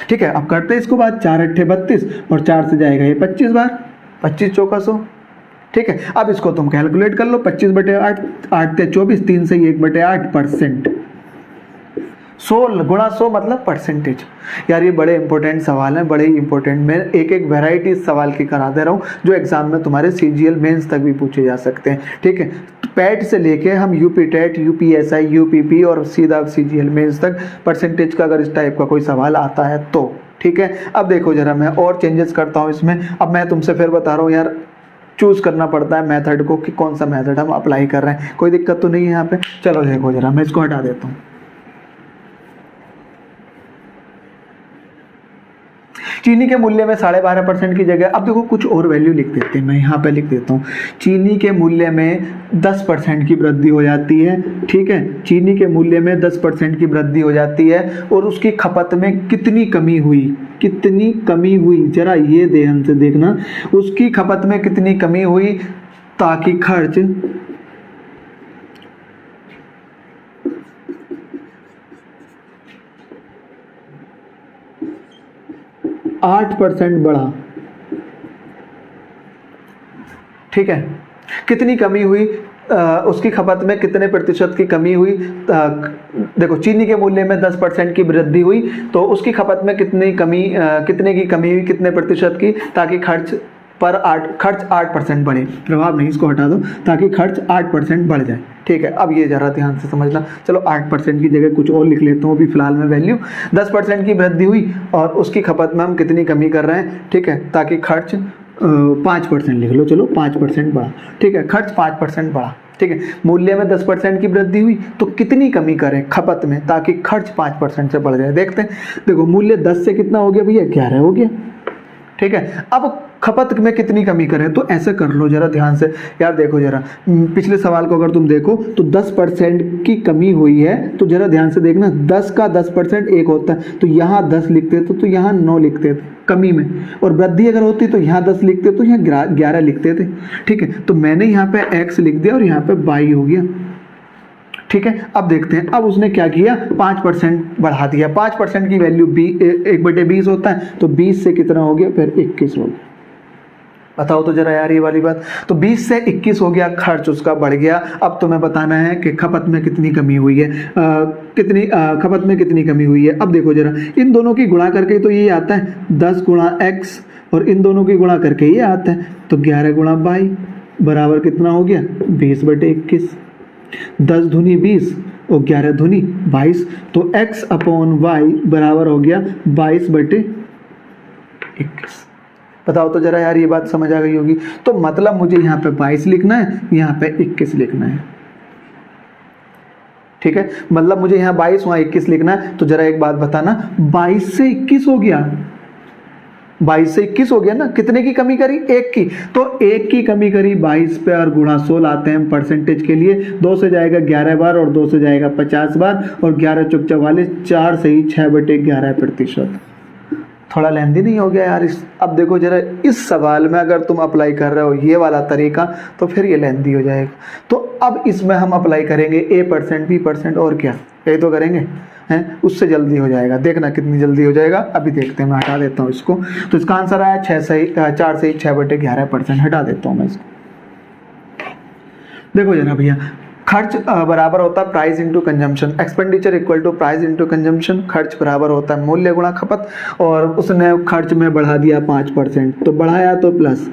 ठीक है, अब करते हैं इसको बाद, 4 8 32, और 4 से जाएगा ये 25 बार, 25 चौका 100। ठीक है, अब इसको तुम कैलकुलेट कर लो, 25/8, 8 24, 3 से 1/8%, 100 गुणा 100 मतलब परसेंटेज। यार ये बड़े इंपॉर्टेंट सवाल हैं, बड़े ही इंपॉर्टेंट। मैं एक एक वैरायटी सवाल की करा दे रहा हूँ, जो एग्जाम में तुम्हारे CGL मेंस तक भी पूछे जा सकते हैं। ठीक है, पैट से लेके हम यूपी टेट, UPSI, UPP और सीधा CGL मेंस तक परसेंटेज का अगर इस टाइप का कोई सवाल आता है तो। ठीक है, अब देखो जरा, मैं और चेंजेस करता हूँ इसमें। अब मैं तुमसे फिर बता रहा हूँ यार, चूज करना पड़ता है मेथड को कि कौन सा मेथड हम अप्लाई कर रहे हैं, कोई दिक्कत तो नहीं है यहाँ पे। चलो देखो जरा, मैं इसको हटा देता हूँ। चीनी के मूल्य में 12.5% की जगह, अब देखो कुछ और वैल्यू लिख देते हैं, मैं यहाँ पे लिख देता हूँ, चीनी के मूल्य में 10% की वृद्धि हो जाती है। ठीक है, चीनी के मूल्य में 10% की वृद्धि हो जाती है, और उसकी खपत में कितनी कमी हुई, कितनी कमी हुई, जरा ये ध्यान से देखना, उसकी खपत में कितनी कमी हुई, ताकि खर्च 8% बढ़ा। ठीक है, कितनी कमी हुई, उसकी खपत में कितने प्रतिशत की कमी हुई। देखो चीनी के मूल्य में 10% की वृद्धि हुई, तो उसकी खपत में कितने की कमी हुई, कितने प्रतिशत की, ताकि खर्च 8% बढ़े। प्रभाव नहीं, इसको हटा दो, ताकि खर्च 8% बढ़ जाए। ठीक है, अब ये जरा ध्यान से समझना। चलो 8% की जगह कुछ और लिख लेता हूँ अभी फिलहाल में वैल्यू। 10% की वृद्धि हुई और उसकी खपत में हम कितनी कमी कर रहे हैं। ठीक है, ताकि खर्च 5% लिख लो, चलो 5% बढ़ा। ठीक है, खर्च 5% बढ़ा। ठीक है, मूल्य में 10% की वृद्धि हुई, तो कितनी कमी करें खपत में, ताकि खर्च 5% से बढ़ जाए। देखते हैं, देखो मूल्य 10 से कितना हो गया भैया, 11 हो गया। ठीक है, अब खपत में कितनी कमी करें, तो ऐसे कर लो जरा ध्यान से। यार देखो जरा, पिछले सवाल को अगर तुम देखो तो 10% की कमी हुई है, तो जरा ध्यान से देखना, 10 का 10% 1 होता है, तो यहाँ 10 लिखते तो यहाँ 9 लिखते थे कमी में, और वृद्धि अगर होती तो यहाँ 10 लिखते तो यहाँ 11 लिखते थे। ठीक है, तो मैंने यहाँ पे x लिख दिया और यहाँ पे y हो गया। ठीक है, अब देखते हैं, अब उसने क्या किया, 5% बढ़ा दिया। 5% की वैल्यू 1/20 होता है, तो 20 से कितना हो गया, फिर 21 हो गया। बताओ तो जरा यार ये वाली बात। तो 20 से 21 हो गया, खर्च उसका बढ़ गया। अब तुम्हें बताना है कि खपत में कितनी कमी हुई है, खपत में कितनी कमी हुई है। अब देखो जरा, इन दोनों की गुणा करके तो ये आता है 10 गुणा x, और इन दोनों की गुणा करके ये आता है, तो 11 गुणा y बराबर कितना हो गया, 20/21। 10 दूनी 20 और 11 दूनी 22, तो x/y बराबर हो गया 22/21। बताओ तो जरा यार, ये बात समझ आ गई होगी। तो मतलब मुझे यहाँ पे 22 लिखना है, यहाँ पे 21 लिखना है, ठीक है। मतलब मुझे यहाँ 22 वहाँ 21 लिखना है। तो जरा एक बात बताना, 22 से 21 हो गया, 22 से 21 हो गया ना, कितने की कमी करी? 1 की। तो 1 की कमी करी 22 पे, और गुणा 100 लाते हैं परसेंटेज के लिए। 2 से जाएगा 11 बार और 2 से जाएगा 50 बार, और 11 चौक 44, 4 से ही 6/11%। थोड़ा लेंदी नहीं हो गया यार इस? अब देखो जरा, इस सवाल में अगर तुम अप्लाई कर रहे हो ये वाला तरीका, तो फिर ये लेंदी हो जाएगा। तो अब इसमें हम अप्लाई करेंगे A%, B%, और क्या, यही तो करेंगे हैं, उससे जल्दी हो जाएगा। देखना कितनी जल्दी हो जाएगा, अभी देखते हैं। मैं हटा देता हूँ इसको। तो इसका आंसर आया 4 से ही 6/11%। हटा देता हूँ मैं इसको। देखो जरा भैया, खर्च बराबर होता है price into consumption. Expenditure equal to price into consumption. खर्च बराबर होता है मूल्य गुणा खपत, और उसने खर्च में बढ़ा दिया 5%, तो बढ़ाया तो प्लस,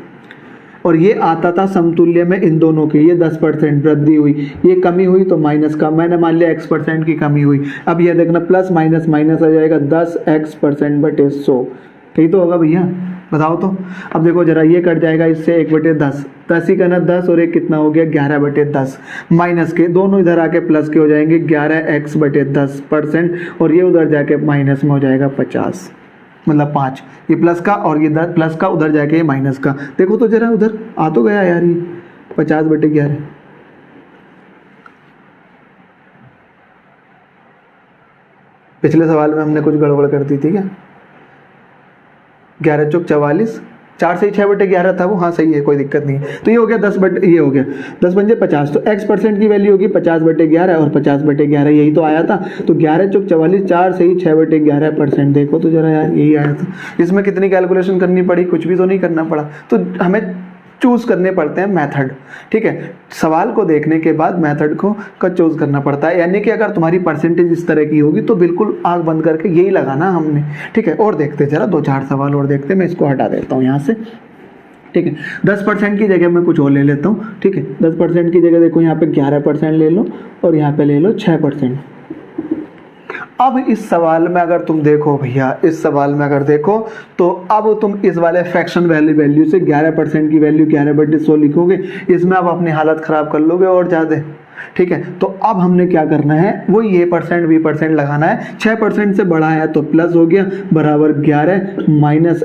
और ये आता था समतुल्य में इन दोनों के। ये 10% वृद्धि हुई, ये कमी हुई तो माइनस का, मैंने मान लिया X% की कमी हुई। अब ये देखना, प्लस माइनस माइनस आ जाएगा, 10X%/100, यही तो होगा भैया, बताओ तो। अब देखो जरा, ये कट जाएगा इससे 1/10, 10 ही करना 10, और एक कितना हो गया 11/10, माइनस के दोनों इधर आके प्लस के हो जाएंगे 11X/10%, और ये उधर जाके माइनस में हो जाएगा 50, मतलब 5। ये प्लस का, और ये प्लस का उधर जाके माइनस का। देखो तो जरा, उधर आ तो गया यार, ये 50/11। पिछले सवाल में हमने कुछ गड़बड़ कर दी थी क्या? 11 चौक 44, 4 से ही 6/11 था वो, हाँ सही है, कोई दिक्कत नहीं है। तो ये हो गया 10 ये हो गया 10×50, तो X% की वैल्यू होगी 50/11, और 50/11 यही तो आया था। तो 11 चौक 44, 4 से ही 6/11%। देखो तो जरा यार, यही आया था। इसमें कितनी कैलकुलेशन करनी पड़ी? कुछ भी तो नहीं करना पड़ा। तो हमें चूज करने पड़ते हैं मेथड, ठीक है। सवाल को देखने के बाद मेथड का चूज करना पड़ता है। यानी कि अगर तुम्हारी परसेंटेज इस तरह की होगी तो बिल्कुल आंख बंद करके यही लगाना हमने, ठीक है। और देखते जरा, 2-4 सवाल और देखते। मैं इसको हटा देता हूँ यहाँ से, ठीक है। 10% की जगह मैं कुछ और ले लेता हूँ, ठीक है। 10% की जगह देखो, यहाँ पे 11% ले लो, और यहाँ पे ले लो 6%। अब इस सवाल में अगर तुम देखो भैया, इस सवाल में अगर देखो, तो अब तुम इस वाले फ्रैक्शन वैल्यू से 11% की वैल्यू 11/100 लिखोगे। इसमें अब अपनी हालत खराब कर लोगे और ज़्यादा, ठीक है। तो अब हमने क्या करना है, वो ये % B% लगाना है। 6% से बड़ा है तो प्लस हो गया, बराबर 11 माइनस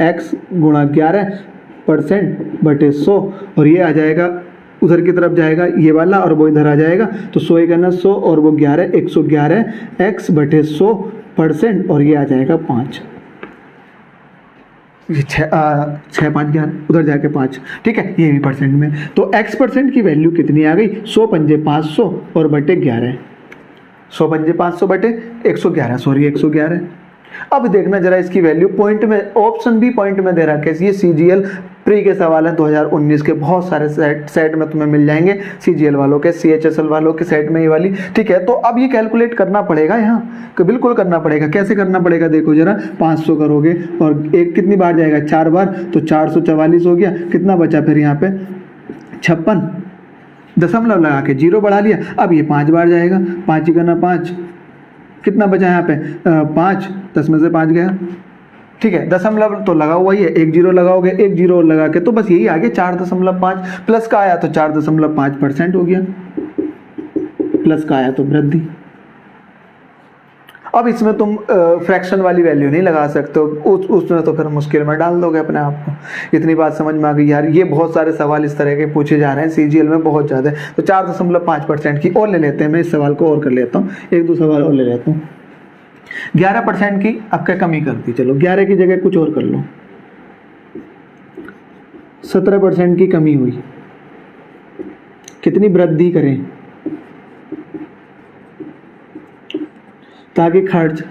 x गुणा 11%/100, और ये आ जाएगा उधर की तरफ जाएगा ये वाला, और वो इधर आ जाएगा। तो 100 × 100, और वो 11, 111 x/100%, और ये आ जाएगा 5। ये 6 5 11, उधर जाके 5, ठीक है। ये भी परसेंट में। तो X% की वैल्यू कितनी आ गई? 100×500 और बटे 11, 100×500 बटे 111, सॉरी 111। अब देखना जरा इसकी वैल्यू पॉइंट में, ऑप्शन भी पॉइंट में दे रखा है। ये CGL प्री के सवाल हैं 2019 के, बहुत सारे सेट में तुम्हें मिल जाएंगे, CGL वालों के, CHSL वालों के सेट में ये वाली, ठीक है। तो अब ये कैलकुलेट करना पड़ेगा यहाँ, कि बिल्कुल करना पड़ेगा। कैसे करना पड़ेगा देखो जरा, 500 करोगे और एक कितनी बार जाएगा? 4 बार, तो 444 हो गया। कितना बचा फिर यहाँ पे? 56, दशमलव लगा के 0 बढ़ा लिया। अब ये 5 बार जाएगा, 5 × 5, कितना बचा यहाँ पे? 5, 10 में से 5 गया, ठीक है। दशमलव तो लगा हुआ ही है, 1 0 लगाओगे, 1 0 लगा के तो बस यही आगे 4.5 प्लस का आया तो 4.5% हो गया, प्लस का आया तो वृद्धि। अब इसमें तुम फ्रैक्शन वाली वैल्यू नहीं लगा सकते हो, उसमें तो फिर मुश्किल में डाल दोगे अपने आप को। इतनी बात समझ में आ गई यार। ये बहुत सारे सवाल इस तरह के पूछे जा रहे हैं CGL में, बहुत ज़्यादा। तो 4.5% की और ले लेते हैं। मैं इस सवाल को और कर लेता हूँ, 1-2 सवाल और ले लेता हूँ। 11% की आपका कमी कर दी, चलो 11 की जगह कुछ और कर लो। 17% की कमी हुई, कितनी वृद्धि करें ताकि खर्च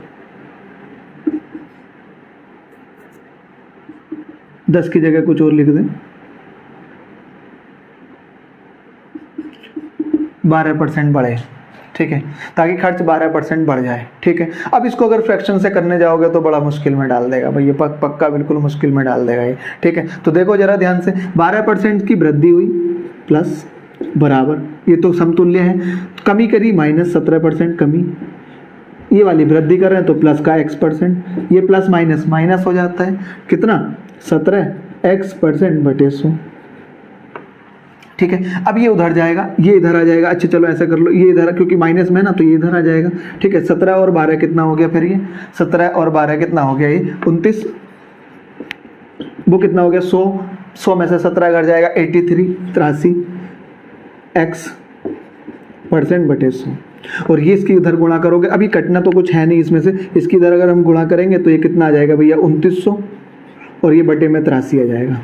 10 की जगह कुछ और लिख दें, 12% बढ़े, ठीक है, ताकि खर्च 12% बढ़ जाए, ठीक है। अब इसको अगर फ्रैक्शन से करने जाओगे तो बड़ा मुश्किल में डाल देगा भाई, ये पक्का बिल्कुल मुश्किल में डाल देगा ये, ठीक है। तो देखो जरा ध्यान से, 12% की वृद्धि हुई प्लस बराबर, ये तो समतुल्य है, कमी करी -17% कमी, ये वाली वृद्धि कर रहे हैं तो प्लस का x%, ये प्लस माइनस माइनस हो जाता है कितना 17x% बटे 100। ठीक है, अब ये उधर जाएगा, ये इधर आ जाएगा। अच्छा चलो ऐसा कर लो, ये इधर क्योंकि माइनस में ना तो ये इधर आ जाएगा। ठीक है, 17 और 12 कितना हो गया, फिर ये 17 और 12 कितना हो गया, ये 29, वो कितना हो गया 100, 100 में से 17 कर जाएगा 83 x% बटे 100। और ये इसकी उधर गुणा करोगे, अभी कटना तो कुछ है नहीं इसमें से, इसकी इधर अगर हम गुणा करेंगे तो ये कितना आ जाएगा भैया 2900, और ये बटे में 83 आ जाएगा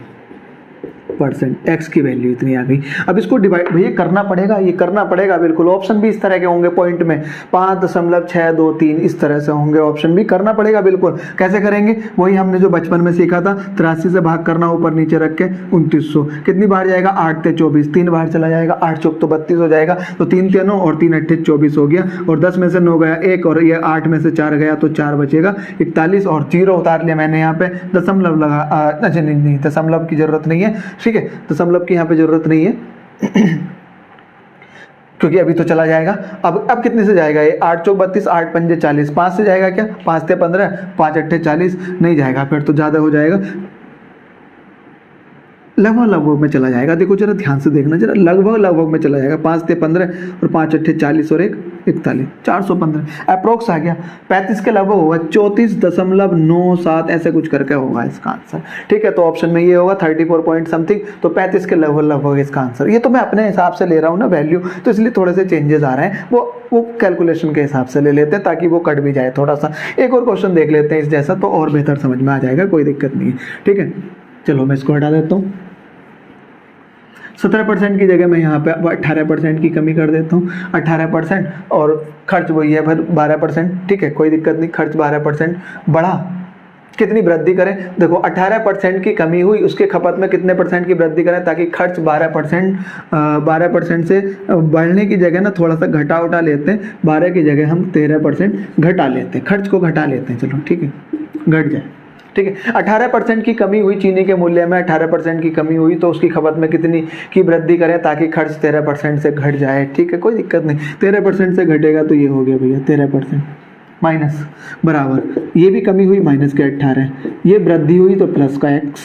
परसेंट। एक्स की वैल्यू इतनी आ गई। अब इसको डिवाइड भैया करना पड़ेगा, ये करना पड़ेगा बिल्कुल। ऑप्शन भी इस तरह के होंगे पॉइंट में 5.623 इस तरह से होंगे, ऑप्शन भी करना पड़ेगा बिल्कुल। कैसे करेंगे, वही हमने जो बचपन में सीखा था, 83 से भाग करना ऊपर नीचे रख के 2900। कितनी बार जाएगा 8 ते 24, 3 बार चला जाएगा, 8 चौक तो 32 हो जाएगा, तो 3 ते 9 और 3 अट्ठे 24 हो गया। और 10 में से 9 गया 1, और ये 8 में से 4 गया तो 4 बचेगा 41, और 0 उतार लिया मैंने यहाँ पे, दशमलव लगा। अच्छा नहीं, दशमलव की जरूरत नहीं है। ठीक है, दशमलव की यहाँ पे जरूरत नहीं है क्योंकि अभी तो चला जाएगा। अब कितने से जाएगा ये 8 चौक 32, 8 पंजे 40, 5 से जाएगा क्या, 5 ते 15, 5 अट्ठे 40, नहीं जाएगा, फिर तो ज़्यादा हो जाएगा, लगभग में चला जाएगा। देखो जरा ध्यान से देखना, जरा लगभग में चला जाएगा। 5 ते 15 और 5 अट्ठे 40 और 1 41, 415 अप्रोक्स आ गया। 35 के लगभग होगा, 34.97 ऐसे कुछ करके होगा इसका आंसर। ठीक है, तो ऑप्शन में ये होगा 34 पॉइंट समथिंग, तो 35 के लगभग इसका आंसर। ये तो मैं अपने हिसाब से ले रहा हूँ ना वैल्यू, तो इसलिए थोड़े से चेंजेस आ रहे हैं, वो कैलकुलेशन के हिसाब से ले लेते हैं ताकि वो कट भी जाए थोड़ा सा। एक और क्वेश्चन देख लेते हैं इस जैसा, तो और बेहतर समझ में आ जाएगा, कोई दिक्कत नहीं है। ठीक है, चलो मैं इसको हटा देता हूँ। 17% की जगह मैं यहाँ पे 18% की कमी कर देता हूँ, 18%, और खर्च वही है फिर 12%। ठीक है, कोई दिक्कत नहीं, खर्च 12% बढ़ा, कितनी वृद्धि करें, देखो 18% की कमी हुई, उसके खपत में कितने परसेंट की वृद्धि करें ताकि खर्च 12% से बढ़ने की जगह ना थोड़ा सा घटा उठा लेते हैं, 12 की जगह हम 13% घटा लेते हैं, खर्च को घटा लेते हैं। चलो ठीक है, घट जाए। ठीक है, 18% की कमी हुई चीनी के मूल्य में, 18% की कमी हुई, तो उसकी खपत में कितनी की वृद्धि करें ताकि खर्च 13% से घट जाए। ठीक है, कोई दिक्कत नहीं, 13% से घटेगा तो ये हो गया भैया 13% माइनस बराबर, ये भी कमी हुई माइनस के 18, ये वृद्धि हुई तो प्लस का x,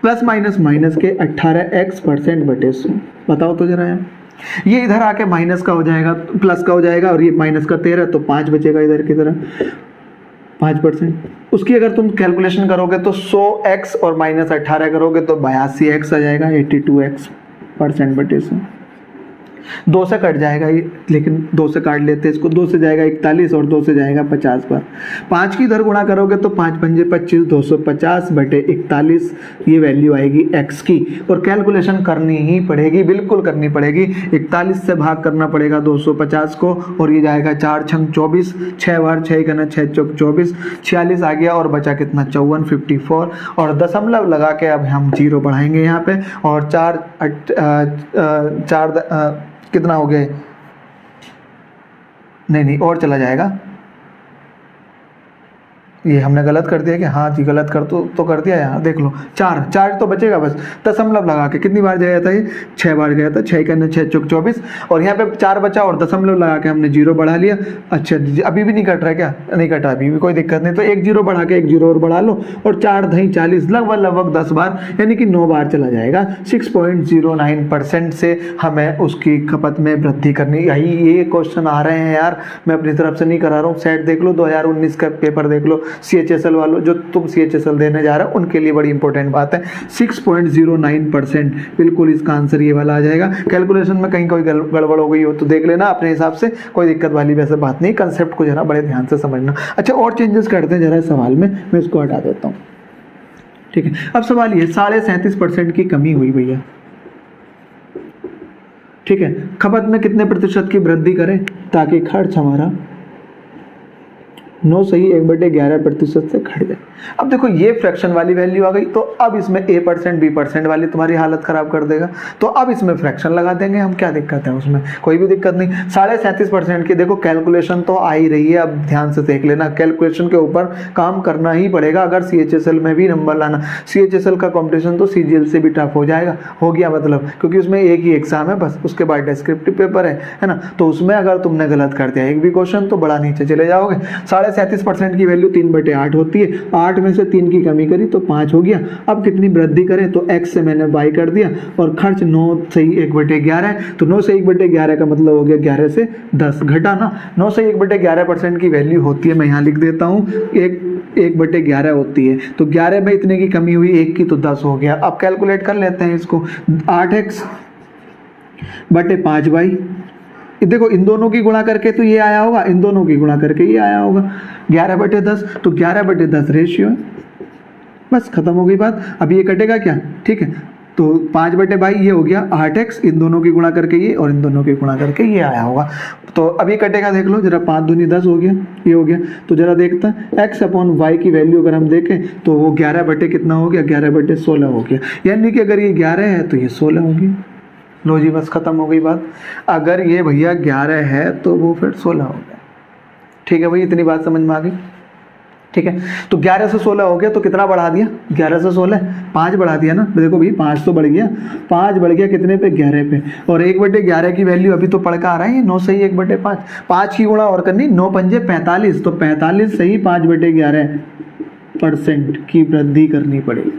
प्लस माइनस के 18x% बटे 100। बताओ तो जरा यार, ये इधर आके माइनस का हो जाएगा, प्लस का हो जाएगा, और ये माइनस का 13, तो 5 बचेगा इधर की तरह 5%। उसकी अगर तुम कैलकुलेशन करोगे तो 100x और माइनस 18 करोगे तो 82x आ जाएगा, 82x% बटे 100। 2 से कट जाएगा ये, लेकिन 2 से काट लेते हैं इसको, 2 से जाएगा 41 और 2 से जाएगा 50 पर। 5 की इधर गुणा करोगे तो 5 पंजे 25, 250 बटे 41, ये वैल्यू आएगी x की। और कैलकुलेशन करनी ही पड़ेगी, बिल्कुल करनी पड़ेगी। 41 से भाग करना पड़ेगा 250 को, और ये जाएगा 4 छंग 24, 6 बार 6 करना 6 चौक 24, 46 आ गया, और बचा कितना 54 54, और दशमलव लगा के अब हम 0 बढ़ाएंगे यहाँ पे, और 4 कितना हो गए, नहीं और चला जाएगा, ये हमने गलत कर दिया कि, हाँ जी गलत कर तो कर दिया यार, देख लो 4 तो बचेगा बस, दशमलव लगा के कितनी बार गया था ये, 6 बार गया था, 6 करने 6 चौक 24, और यहाँ पे 4 बचा और दशमलव लगा के हमने 0 बढ़ा लिया। अच्छा अभी भी नहीं कट रहा है क्या, नहीं कटा अभी भी, कोई दिक्कत नहीं, तो 1 0 बढ़ा के 1 0 और बढ़ा लो, और 4 दही 40, लगभग 10 बार, यानी कि 9 बार चला जाएगा। 6.09% से हमें उसकी खपत में वृद्धि करनी। यही ये क्वेश्चन आ रहे हैं यार, मैं अपनी तरफ से नहीं करा रहा हूँ, सेट देख लो 2019 का पेपर देख लो, CHSL वालों, जो तुम CHSL देने जा रहे हो उनके लिए बड़ी इंपॉर्टेंट बात है। 6.09% बिल्कुल इसका आंसर ये वाला आ जाएगा। कैलकुलेशन में कहीं कोई गड़बड़ हो गई हो तो देख लेना अपने हिसाब से, कोई दिक्कत वाली वैसे बात नहीं, कंसेप्ट को जरा बड़े ध्यान से समझना। अच्छा और चेंजेस करते हैं जरा सवाल में, मैं इसको हटा देता हूँ। ठीक है, अब सवाल ये 37.5% की कमी हुई भैया। ठीक है, खपत में कितने प्रतिशत की वृद्धि करें ताकि खर्च हमारा 9 सही 1/11% से घट जाए। अब देखो ये फ्रैक्शन वाली वैल्यू आ गई, तो अब इसमें A% B% वाली तुम्हारी हालत खराब कर देगा, तो अब इसमें फ्रैक्शन लगा देंगे हम, क्या दिक्कत है उसमें, कोई भी दिक्कत नहीं। 37.5% की देखो कैलकुलेशन तो आ ही रही है, अब ध्यान से देख लेना, कैलकुलेशन के ऊपर काम करना ही पड़ेगा अगर CHSL में भी नंबर लाना। CHSL का कॉम्पिटिशन तो CGL से भी टफ हो जाएगा, हो गया मतलब, क्योंकि उसमें एक ही एग्जाम है बस, उसके बाद डिस्क्रिप्टिव पेपर है ना, तो उसमें अगर तुमने गलत कर दिया एक भी क्वेश्चन तो बड़ा नीचे चले जाओगे। 37.5% की वैल्यू 3/8 होती है, 8 में से 3 की कमी करी तो 5 हो गया। अब कितनी वृद्धि करें, तो x से मैंने y कर दिया, और खर्च 9 सही 1/11 है, तो 9 से 1/11 का मतलब हो गया 11 से 10 घटा ना। 9 से 1/11% की वैल्यू होती है, मैं यहाँ लिख देता हूँ, 1/11 होती है, तो 11 में इतने की कमी हुई 1 की, तो 10 हो गया। अब कैलकुलेट कर लेते हैं इसको, 8x/5y, देखो इन दोनों की गुणा करके तो ये आया होगा, इन दोनों की गुणा करके ये आया होगा, 11/10, तो 11/10 रेशियो है, बस खत्म हो गई बात। अब ये कटेगा क्या, ठीक है, तो 5/22 ये हो गया 8x, इन दोनों की गुणा करके ये और इन दोनों की गुणा करके ये आया होगा। तो अब ये कटेगा, देख लो जरा, 5 दूनी 10 हो गया, ये हो गया। तो जरा देखते हैं x/y की वैल्यू अगर हम देखें तो वो 11 कितना हो गया, 11/16 हो गया, यानी कि अगर ये 11 है तो ये 16 होगी। लो जी, बस खत्म हो गई बात। अगर ये भैया 11 है तो वो फिर 16 हो गया। ठीक है भाई, इतनी बात समझ में आ गई, ठीक है। तो 11 से 16 हो गया, तो कितना बढ़ा दिया, 11 से 16 5 बढ़ा दिया ना, देखो भाई 5 तो बढ़ गया, 5 बढ़ गया कितने पे, 11 पे, और 1/11 की वैल्यू अभी तो पढ़ कर आ रहा है 9 सही 1/5, 5 की गुणा और करनी, 9 पंजे 45, तो 45 सही 5/11% की वृद्धि करनी पड़ेगी,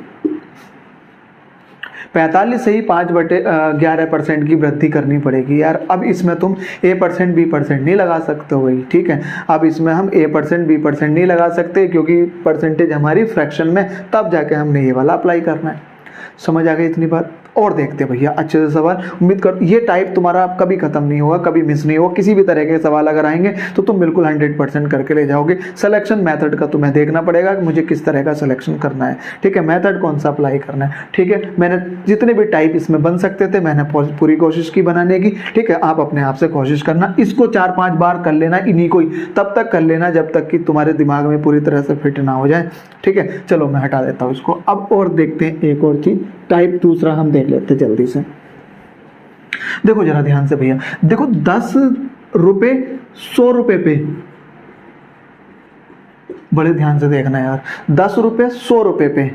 45 से ही 5/11% की वृद्धि करनी पड़ेगी यार। अब इसमें तुम A% B% नहीं लगा सकते हो भाई, ठीक है। अब इसमें हम A% B% नहीं लगा सकते, क्योंकि परसेंटेज हमारी फ्रैक्शन में, तब जाके हमने ये वाला अप्लाई करना है। समझ आ गई इतनी बात। और देखते भैया अच्छे से सवाल, उम्मीद कर ये टाइप तुम्हारा कभी खत्म नहीं होगा, कभी मिस नहीं होगा। किसी भी तरह के सवाल अगर आएंगे तो तुम बिल्कुल 100% करके ले जाओगे। सिलेक्शन मेथड का तुम्हें देखना पड़ेगा कि मुझे किस तरह का सिलेक्शन करना है, ठीक है, मेथड कौन सा अप्लाई करना है, ठीक है। मैंने जितने भी टाइप इसमें बन सकते थे मैंने पूरी कोशिश की बनाने की, ठीक है। आप अपने आप से कोशिश करना, इसको 4-5 बार कर लेना, इन्हीं को ही तब तक कर लेना जब तक कि तुम्हारे दिमाग में पूरी तरह से फिट ना हो जाए, ठीक है। चलो मैं हटा देता हूँ इसको। अब और देखते हैं एक और चीज, टाइप दूसरा हम देख लेते हैं जल्दी से। देखो जरा ध्यान से भैया, देखो 10 रुपए 100 रुपए पे, बड़े ध्यान से देखना यार, 10 रुपए 100 रुपए पे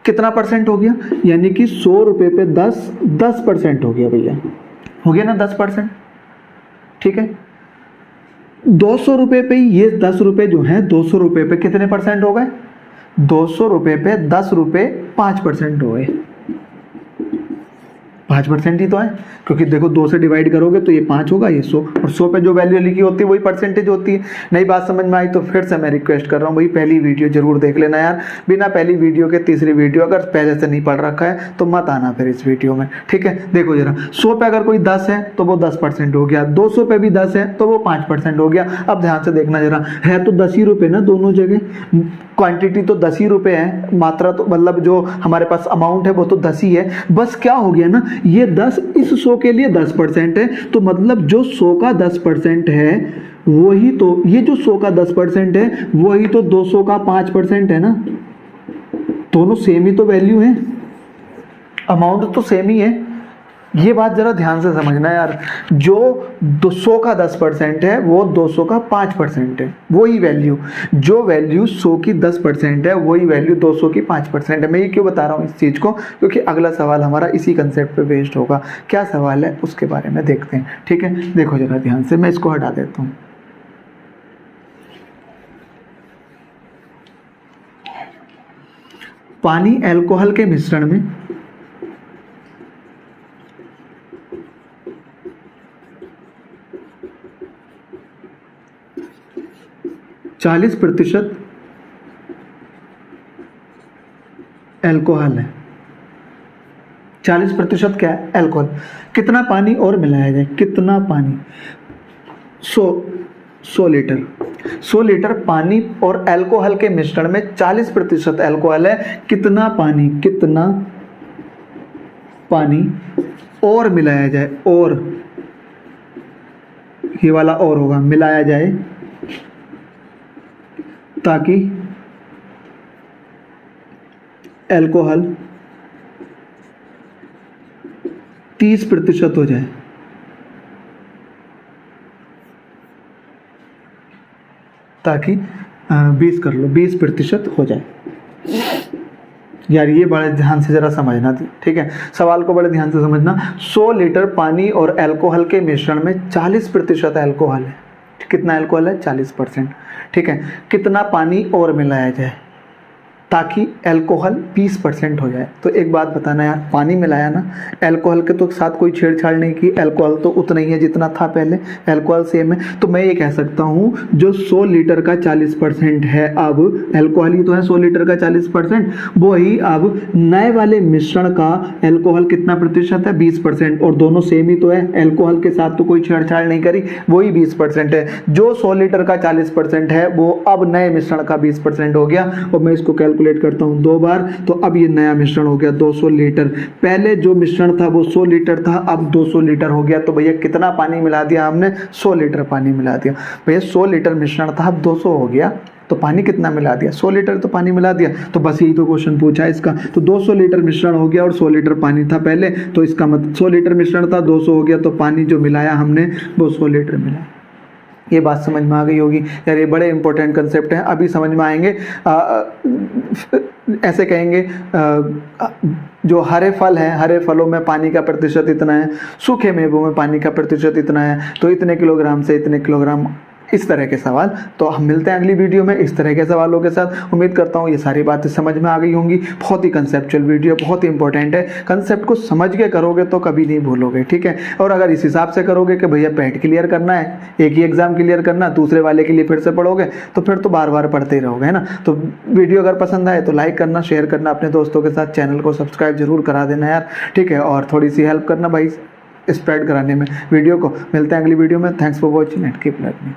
कितना परसेंट हो गया, यानी कि 100 रुपए पे 10% हो गया भैया, हो गया ना 10%, ठीक है। 200 रुपए पे ये 10 रुपए जो है 200 रुपए पे कितने परसेंट हो गए, 200 रुपए पे 10 रुपए 5% हो गए, 5% ही तो है, क्योंकि देखो 2 से डिवाइड करोगे तो ये 5 होगा, ये 100, और 100 पे जो वैल्यू लिखी होती है वही परसेंटेज होती है। नई बात समझ में आई तो फिर से मैं रिक्वेस्ट कर रहा हूँ भाई, पहली वीडियो जरूर देख लेना यार, बिना पहली वीडियो के तीसरी वीडियो अगर पहले से नहीं पढ़ रखा है तो मत आना फिर इस वीडियो में, ठीक है। देखो जरा, 100 पे अगर कोई 10 है तो वो 10% हो गया, 200 पे भी 10 है तो वो 5% हो गया। अब ध्यान से देखना जरा, है तो 10 ही रुपये ना दोनों जगह, क्वांटिटी तो 10 ही रुपये है, मात्रा तो मतलब जो हमारे पास अमाउंट है वो तो 10 ही है, बस क्या हो गया ना, ये 10 इस 100 के लिए 10% है, तो मतलब जो 100 का 10% है वही तो, ये जो 100 का 10% है वही तो 200 का 5% है ना, दोनों सेम ही तो वैल्यू है, अमाउंट तो सेम ही है। ये बात जरा ध्यान से समझना यार, जो 200 का 10% है वो 200 का 5% है, वही वैल्यू, जो वैल्यू 100 की 10% है वही वैल्यू 200 की 5% है। मैं ये क्यों बता रहा हूँ इस चीज़ को, क्योंकि अगला सवाल हमारा इसी कंसेप्ट पे बेस्ड होगा। क्या सवाल है उसके बारे में देखते हैं, ठीक है। देखो जरा ध्यान से, मैं इसको हटा देता हूँ। पानी अल्कोहल के मिश्रण में 40% अल्कोहल है, 40% क्या है, अल्कोहल। कितना पानी और मिलाया जाए, कितना पानी, 100 लीटर, 100 लीटर पानी और अल्कोहल के मिश्रण में 40% अल्कोहल है, कितना पानी और मिलाया जाए, और ये वाला और होगा, मिलाया जाए ताकि अल्कोहल 30% हो जाए। ताकि 20 कर लो, 20% हो जाए। यार ये बड़े ध्यान से ज़रा समझना, ठीक है, सवाल को बड़े ध्यान से समझना। 100 लीटर पानी और अल्कोहल के मिश्रण में 40% अल्कोहल है। कितना अल्कोहल है? 40%। ठीक है, कितना पानी और मिलाया जाए ताकि अल्कोहल 20% हो जाए? तो एक बात बताना यार, पानी मिलाया ना, अल्कोहल के तो साथ कोई छेड़छाड़ नहीं की, अल्कोहल तो उतना ही है जितना था पहले, अल्कोहल सेम है। तो मैं ये कह सकता हूँ जो 100 लीटर का 40% है, अब अल्कोहल ही तो है 100 लीटर का 40%, वो ही अब नए वाले मिश्रण का अल्कोहल कितना प्रतिशत है? 20%। और दोनों सेम ही तो है, अल्कोहल के साथ तो कोई छेड़छाड़ नहीं करी, वही 20% है। जो 100 लीटर का 40% है वो अब नए मिश्रण का 20% हो गया। और मैं इसको कैलकुलेट करता हूं 2 बार, तो अब ये नया मिश्रण हो गया 200 लीटर। पहले जो मिश्रण था वो 100 लीटर था, अब 200 लीटर हो गया। तो भैया कितना पानी मिला दिया हमने? 100 लीटर पानी मिला दिया। भैया 100 लीटर मिश्रण था, अब 200 हो गया, तो पानी कितना मिला दिया? 100 लीटर तो पानी मिला दिया। तो बस यही तो क्वेश्चन पूछा है इसका। तो 200 लीटर मिश्रण हो गया और 100 लीटर पानी था पहले, तो इसका मतलब 100 लीटर मिश्रण था, 200 हो गया, तो पानी जो मिलाया हमने वो 100 लीटर मिला। ये बात समझ में आ गई होगी यार, ये बड़े इंपॉर्टेंट कंसेप्ट हैं, अभी समझ में आएंगे। ऐसे कहेंगे जो हरे फल हैं, हरे फलों में पानी का प्रतिशत इतना है, सूखे मेवों में पानी का प्रतिशत इतना है, तो इतने किलोग्राम से इतने किलोग्राम, इस तरह के सवाल। तो हम मिलते हैं अगली वीडियो में इस तरह के सवालों के साथ। उम्मीद करता हूँ ये सारी बातें समझ में आ गई होंगी। बहुत ही कंसेप्चुअल वीडियो, बहुत ही इंपॉर्टेंट है। कंसेप्ट को समझ के करोगे तो कभी नहीं भूलोगे, ठीक है। और अगर इस हिसाब से करोगे कि भैया पैट क्लियर करना है, एक ही एग्जाम क्लियर करना, दूसरे वाले के लिए फिर से पढ़ोगे, तो फिर तो बार बार पढ़ते ही रहोगे, है ना। तो वीडियो अगर पसंद आए तो लाइक करना, शेयर करना अपने दोस्तों के साथ, चैनल को सब्सक्राइब जरूर करा देना यार, ठीक है। और थोड़ी सी हेल्प करना भाई स्प्रेड कराने में वीडियो को। मिलते हैं अगली वीडियो में। Thanks for watching and keep learning.